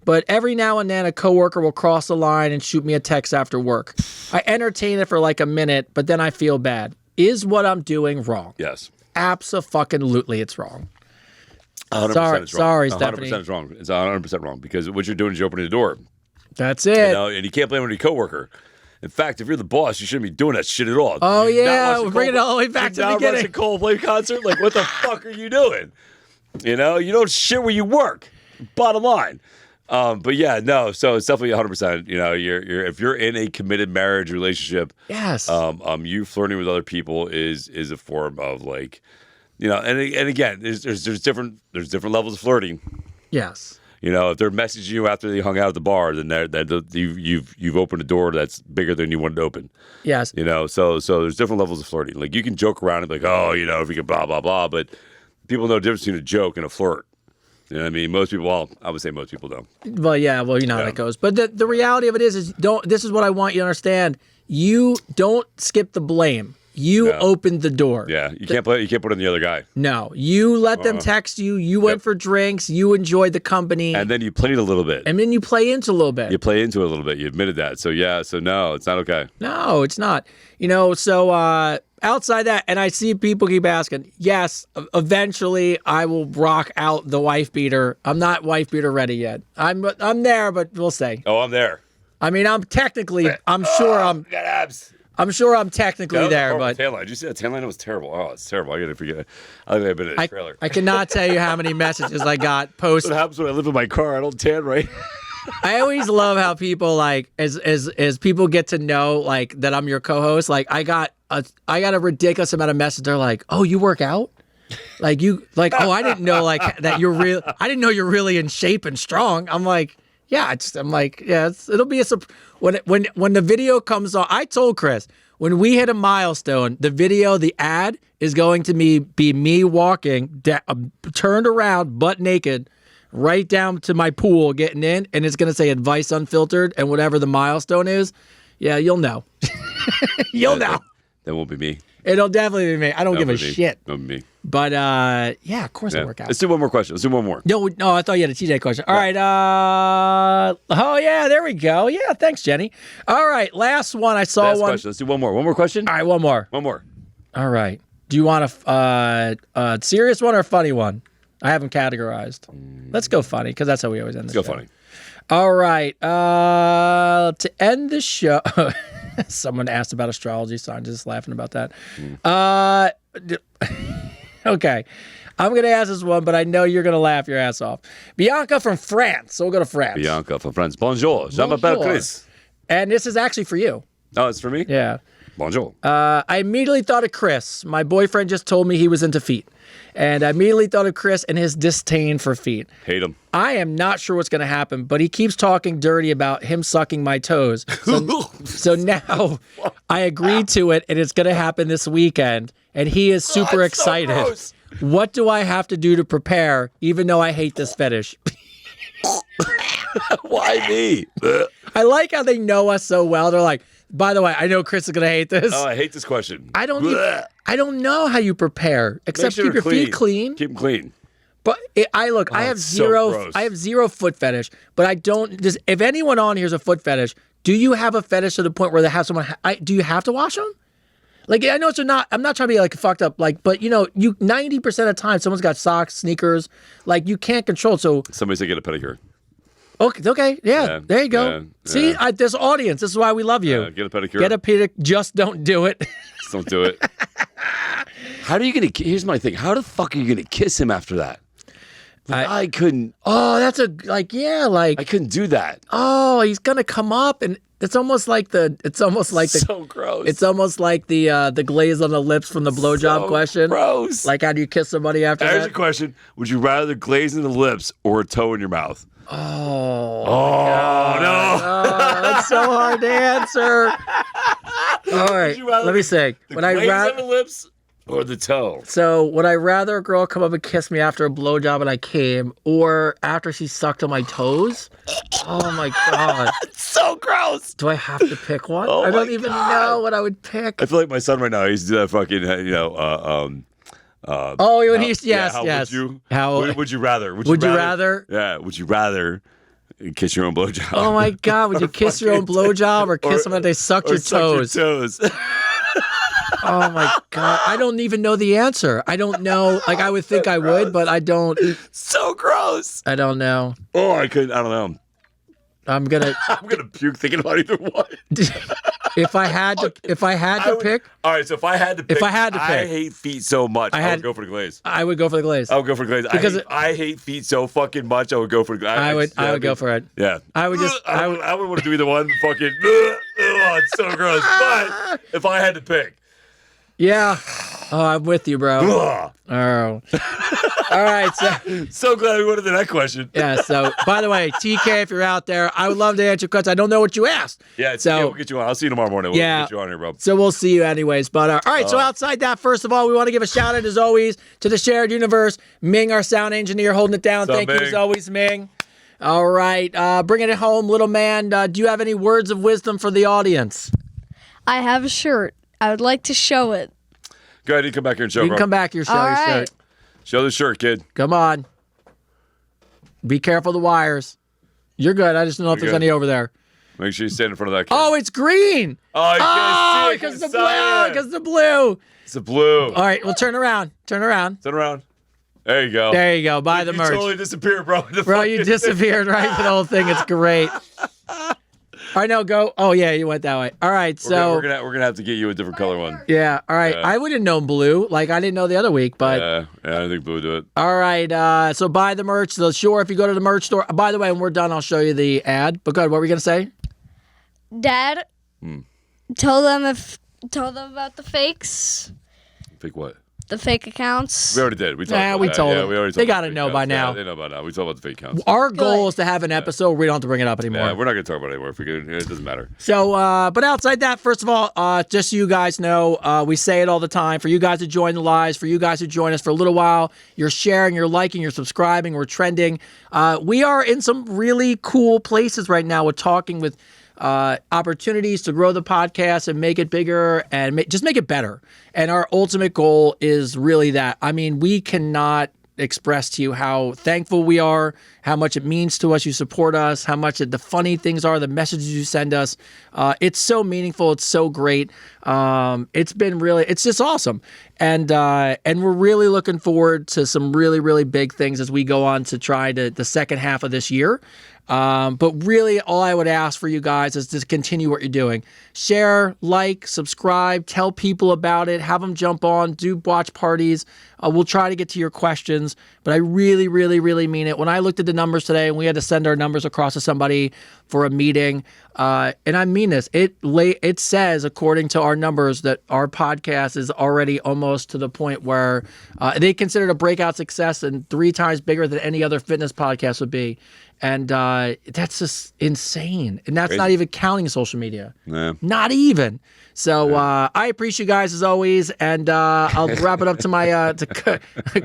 But every now and then a coworker will cross the line and shoot me a text after work. I entertain it for like a minute, but then I feel bad. Is what I'm doing wrong? Yes. Abso-fucking-lutely it's wrong. 100% it's wrong. Sorry, Stephanie. 100% it's wrong. It's 100% wrong because what you're doing is you're opening the door. That's it. And you can't blame it on your coworker. In fact, if you're the boss, you shouldn't be doing that shit at all. Oh, yeah. We're bringing it all the way back to the beginning. Watch a Coldplay concert? Like, what the fuck are you doing? You don't shit where you work. Bottom line. But yeah, no. So it's definitely 100%. You're if you're in a committed marriage relationship, yes. You flirting with other people is a form of like, and again, there's different levels of flirting. Yes. If they're messaging you after they hung out at the bar, then you've opened a door that's bigger than you wanted to open. Yes. So there's different levels of flirting. Like you can joke around and be like, oh, if you can blah blah blah, but people know the difference between a joke and a flirt. You know what I mean? Most people, I would say most people don't. Well, yeah, how that goes. But the reality of it is this is what I want you to understand. You don't skip the blame. You opened the door. Yeah, you can't put it on the other guy. No, you let them text you. You went for drinks. You enjoyed the company. And then you played a little bit. And then you play into a little bit. You play into it a little bit. You admitted that. So no, it's not okay. No, it's not. So outside that, and I see people keep asking, yes, eventually I will rock out the wife beater. I'm not wife beater ready yet. I'm there, but we'll see. Oh, I'm there. I mean, I'm technically, I'm sure I'm technically there, but tail line. Did you see that tail line? It was terrible. Oh, it's terrible. I gotta forget. I think I've been in a trailer. I cannot tell you how many messages I got post. What happens when I live in my car? I don't tan right. I always love how people like as people get to know like that I'm your co-host. Like I got a ridiculous amount of messages. They're like, "Oh, you work out? Like you like? Oh, I didn't know like that you're real. I didn't know you're really in shape and strong." I'm like, yeah. I'm like, yeah. It'll be when the video comes on. I told Chris when we hit a milestone, the ad is going to be me walking turned around, butt naked. Right down to my pool getting in, and it's going to say Advice Unfiltered, and whatever the milestone is, yeah, you'll know. You'll know. That won't be me. It'll definitely be me. I don't give a shit. Won't be me. But, yeah, of course I'll work out. Let's do one more question. Let's do one more. No, I thought you had a TJ question. All right. Oh, yeah, there we go. Yeah, thanks, Jenny. All right, last one. I saw last one. Question. Let's do one more. One more question? All right, one more. One more. All right. Do you want a serious one or a funny one? I haven't categorized. Let's go funny, because that's how we always end the show. Let's go funny. All right. To end the show, someone asked about astrology, so I'm just laughing about that. Okay. I'm going to ask this one, but I know you're going to laugh your ass off. Bianca from France. So we'll go to France. Bianca from France. Bonjour. Je m'appelle Chris. And this is actually for you. Oh, it's for me? Yeah. Bonjour. I immediately thought of Chris. My boyfriend just told me he was into feet. And I immediately thought of Chris and his disdain for feet. Hate him. I am not sure what's going to happen, but he keeps talking dirty about him sucking my toes. So now I agreed to it, and it's going to happen this weekend. And he is super excited. So what do I have to do to prepare, even though I hate this fetish? Why me? I like how they know us so well. They're like, by the way, I know Chris is going to hate this. Oh, I hate this question. I don't know how you prepare, except keep your feet clean. Keep them clean. But I have zero foot fetish, but I don't. If anyone on here is a foot fetish, do you have a fetish to the point where they have someone? Do you have to wash them? Like I know I'm not trying to be like fucked up. Like, but you 90% of the time someone's got socks, sneakers. Like you can't control. So somebody said get a pedicure. Okay, yeah, there you go. See, this audience, this is why we love you. Get a pedicure. Get a pedicure. Just don't do it. Just don't do it. How are you gonna? Here's my thing. How the fuck are you gonna kiss him after that? I couldn't. Oh, that's I couldn't do that. Oh, he's gonna come up, and it's almost like so gross. It's almost like the glaze on the lips from the blowjob question. Gross. Like how do you kiss somebody after that? Here's a question: would you rather glaze in the lips or a toe in your mouth? Oh no! Oh, that's so hard to answer. All right, let me say. Would I rather the lips or the toe? So would I rather a girl come up and kiss me after a blowjob and I came, or after she sucked on my toes? Oh my god, it's so gross. Do I have to pick one? I don't even know what I would pick. I feel like my son right now. He used to do that fucking yes. Would you rather? Would you rather? Yeah. Would you rather kiss your own blowjob? Oh my god! Would you kiss your own blowjob or kiss them after they sucked your toes? Oh my god! I don't even know the answer. I don't know. Like I would think I would, but I don't. So gross. I don't know. Oh, I couldn't. I don't know. I'm gonna puke thinking about either one. If I had to pick. All right, so if I had to pick, I hate feet so much. I would go for the glaze. I would go for the glaze. I would go for the glaze because I hate feet so fucking much. I would go for the glaze. I would go for it. Yeah. I would want to do either one. Fucking. Oh, it's so gross. But if I had to pick. Yeah. Oh, I'm with you, bro. Oh. All right. So glad we went into that question. Yeah. So, by the way, TK, if you're out there, I would love to answer questions. I don't know what you asked. Yeah. So we'll get you on. I'll see you tomorrow morning. We'll get you on here, bro. So we'll see you anyways. But all right. So outside that, first of all, we want to give a shout out as always to the shared universe. Ming, our sound engineer, holding it down. Thank you as always, Ming. All right. Bringing it home, little man. Do you have any words of wisdom for the audience? I have a shirt. I would like to show it. Go ahead and come back here and show it. You can come back here and show your shirt. Show the shirt, kid. Come on. Be careful of the wires. You're good. I just don't know if there's any over there. Make sure you stand in front of that kid. Oh, it's green. Oh, you can't see it because the blue. It's a blue. All right, well, turn around. Turn around. Turn around. There you go. There you go. Buy the You merch. totally disappeared, bro. Bro, you disappeared right for the whole thing. It's great. All right, no, go. Oh, yeah, you went that way. All right, so. We're gonna have to get you a different color one. Yeah, all right. Yeah. I would have known blue. Like, I didn't know the other week, but. Yeah, I think blue would do it. All right, so buy the merch. So, sure, if you go to the merch store. By the way, when we're done, I'll show you the ad. But good, what were we going to say? Dad, tell them about the fakes, Think what? the fake accounts. We already did. We talked Nah, about we that. told Yeah, them. we already They talked about gotta the know fake by counts. now. Yeah, they know by now. We talked about the fake counts. Our goal is to have an episode where we don't have to bring it up anymore. Yeah, we're not going to talk about it anymore. If we could, it doesn't matter. So, but outside that, first of all, just so you guys know, we say it all the time. For you guys to join the lives, for you guys to join us for a little while, you're sharing, you're liking, you're subscribing, we're trending. We are in some really cool places right now. We're talking with opportunities to grow the podcast and make it bigger and just make it better. And our ultimate goal is really that. I mean, we cannot express to you how thankful we are, how much it means to us. You support us, how much the funny things are, the messages you send us. It's so meaningful. It's so great. It's just awesome. And we're really looking forward to some really, really big things as we go on to try the second half of this year. But really, all I would ask for you guys is to continue what you're doing. Share, like, subscribe, tell people about it, have them jump on, do watch parties. We'll try to get to your questions, but I really, really, really mean it. When I looked at the numbers today and we had to send our numbers across to somebody for a meeting, and I mean this, it says, according to our numbers, that our podcast is already almost to the point where they consider it a breakout success and 3 times bigger than any other fitness podcast would be. And that's just insane. And that's not even counting social media. Yeah. Not even. So I appreciate you guys as always. And I'll wrap it up to my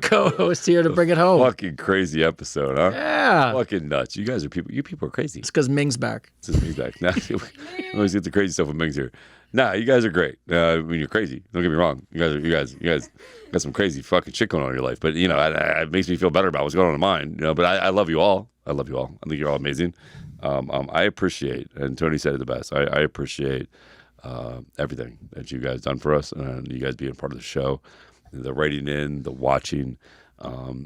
co-host here to bring it home. Fucking crazy episode, huh? Yeah. Fucking nuts. You guys are people. You people are crazy. It's because Ming's back. This is Ming's back. Now, we always get the crazy stuff with Ming's here. Nah, you guys are great. I mean, you're crazy. Don't get me wrong. You guys got some crazy fucking shit going on in your life. But you know, it makes me feel better about what's going on in mine. You know, but I love you all. I love you all. I think you're all amazing. I appreciate, and Tony said it the best. I appreciate everything that you guys done for us, and you guys being part of the show, the writing in, the watching.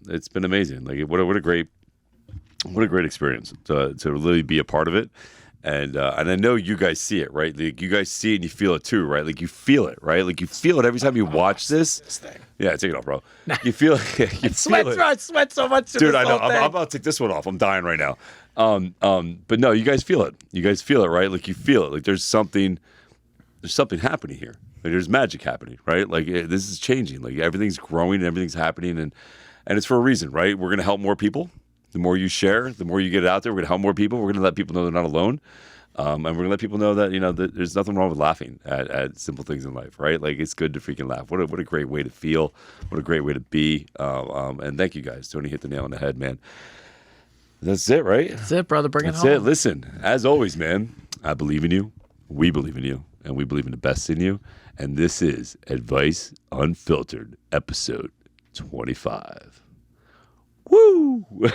It's been amazing. Like what a great experience to really be a part of it. And I know you guys see it, right? Like you guys see it and you feel it too, right? Like you feel it, right? Like you feel it every time you watch this. thing. Yeah, take it off, bro. You feel it. You feel it. I sweat so much. Dude, I know. I'm about to take this one off. I'm dying right now. But no, you guys feel it. You guys feel it, right? Like you feel it. Like there's something happening here. Like there's magic happening, right? Like this is changing. Like everything's growing and everything's happening, and it's for a reason, right? We're gonna help more people. The more you share, the more you get it out there. We're gonna help more people. We're gonna let people know they're not alone, and we're gonna let people know that that there's nothing wrong with laughing at simple things in life, right? Like it's good to freaking laugh. What a great way to feel. What a great way to be. And thank you guys. Tony hit the nail on the head, man. That's it, right? That's it, brother. Bring That's it home. it. Listen, as always, man, I believe in you. We believe in you. And we believe in the best in you. And this is Advice Unfiltered, episode 25. Woo! Boom!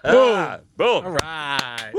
All right.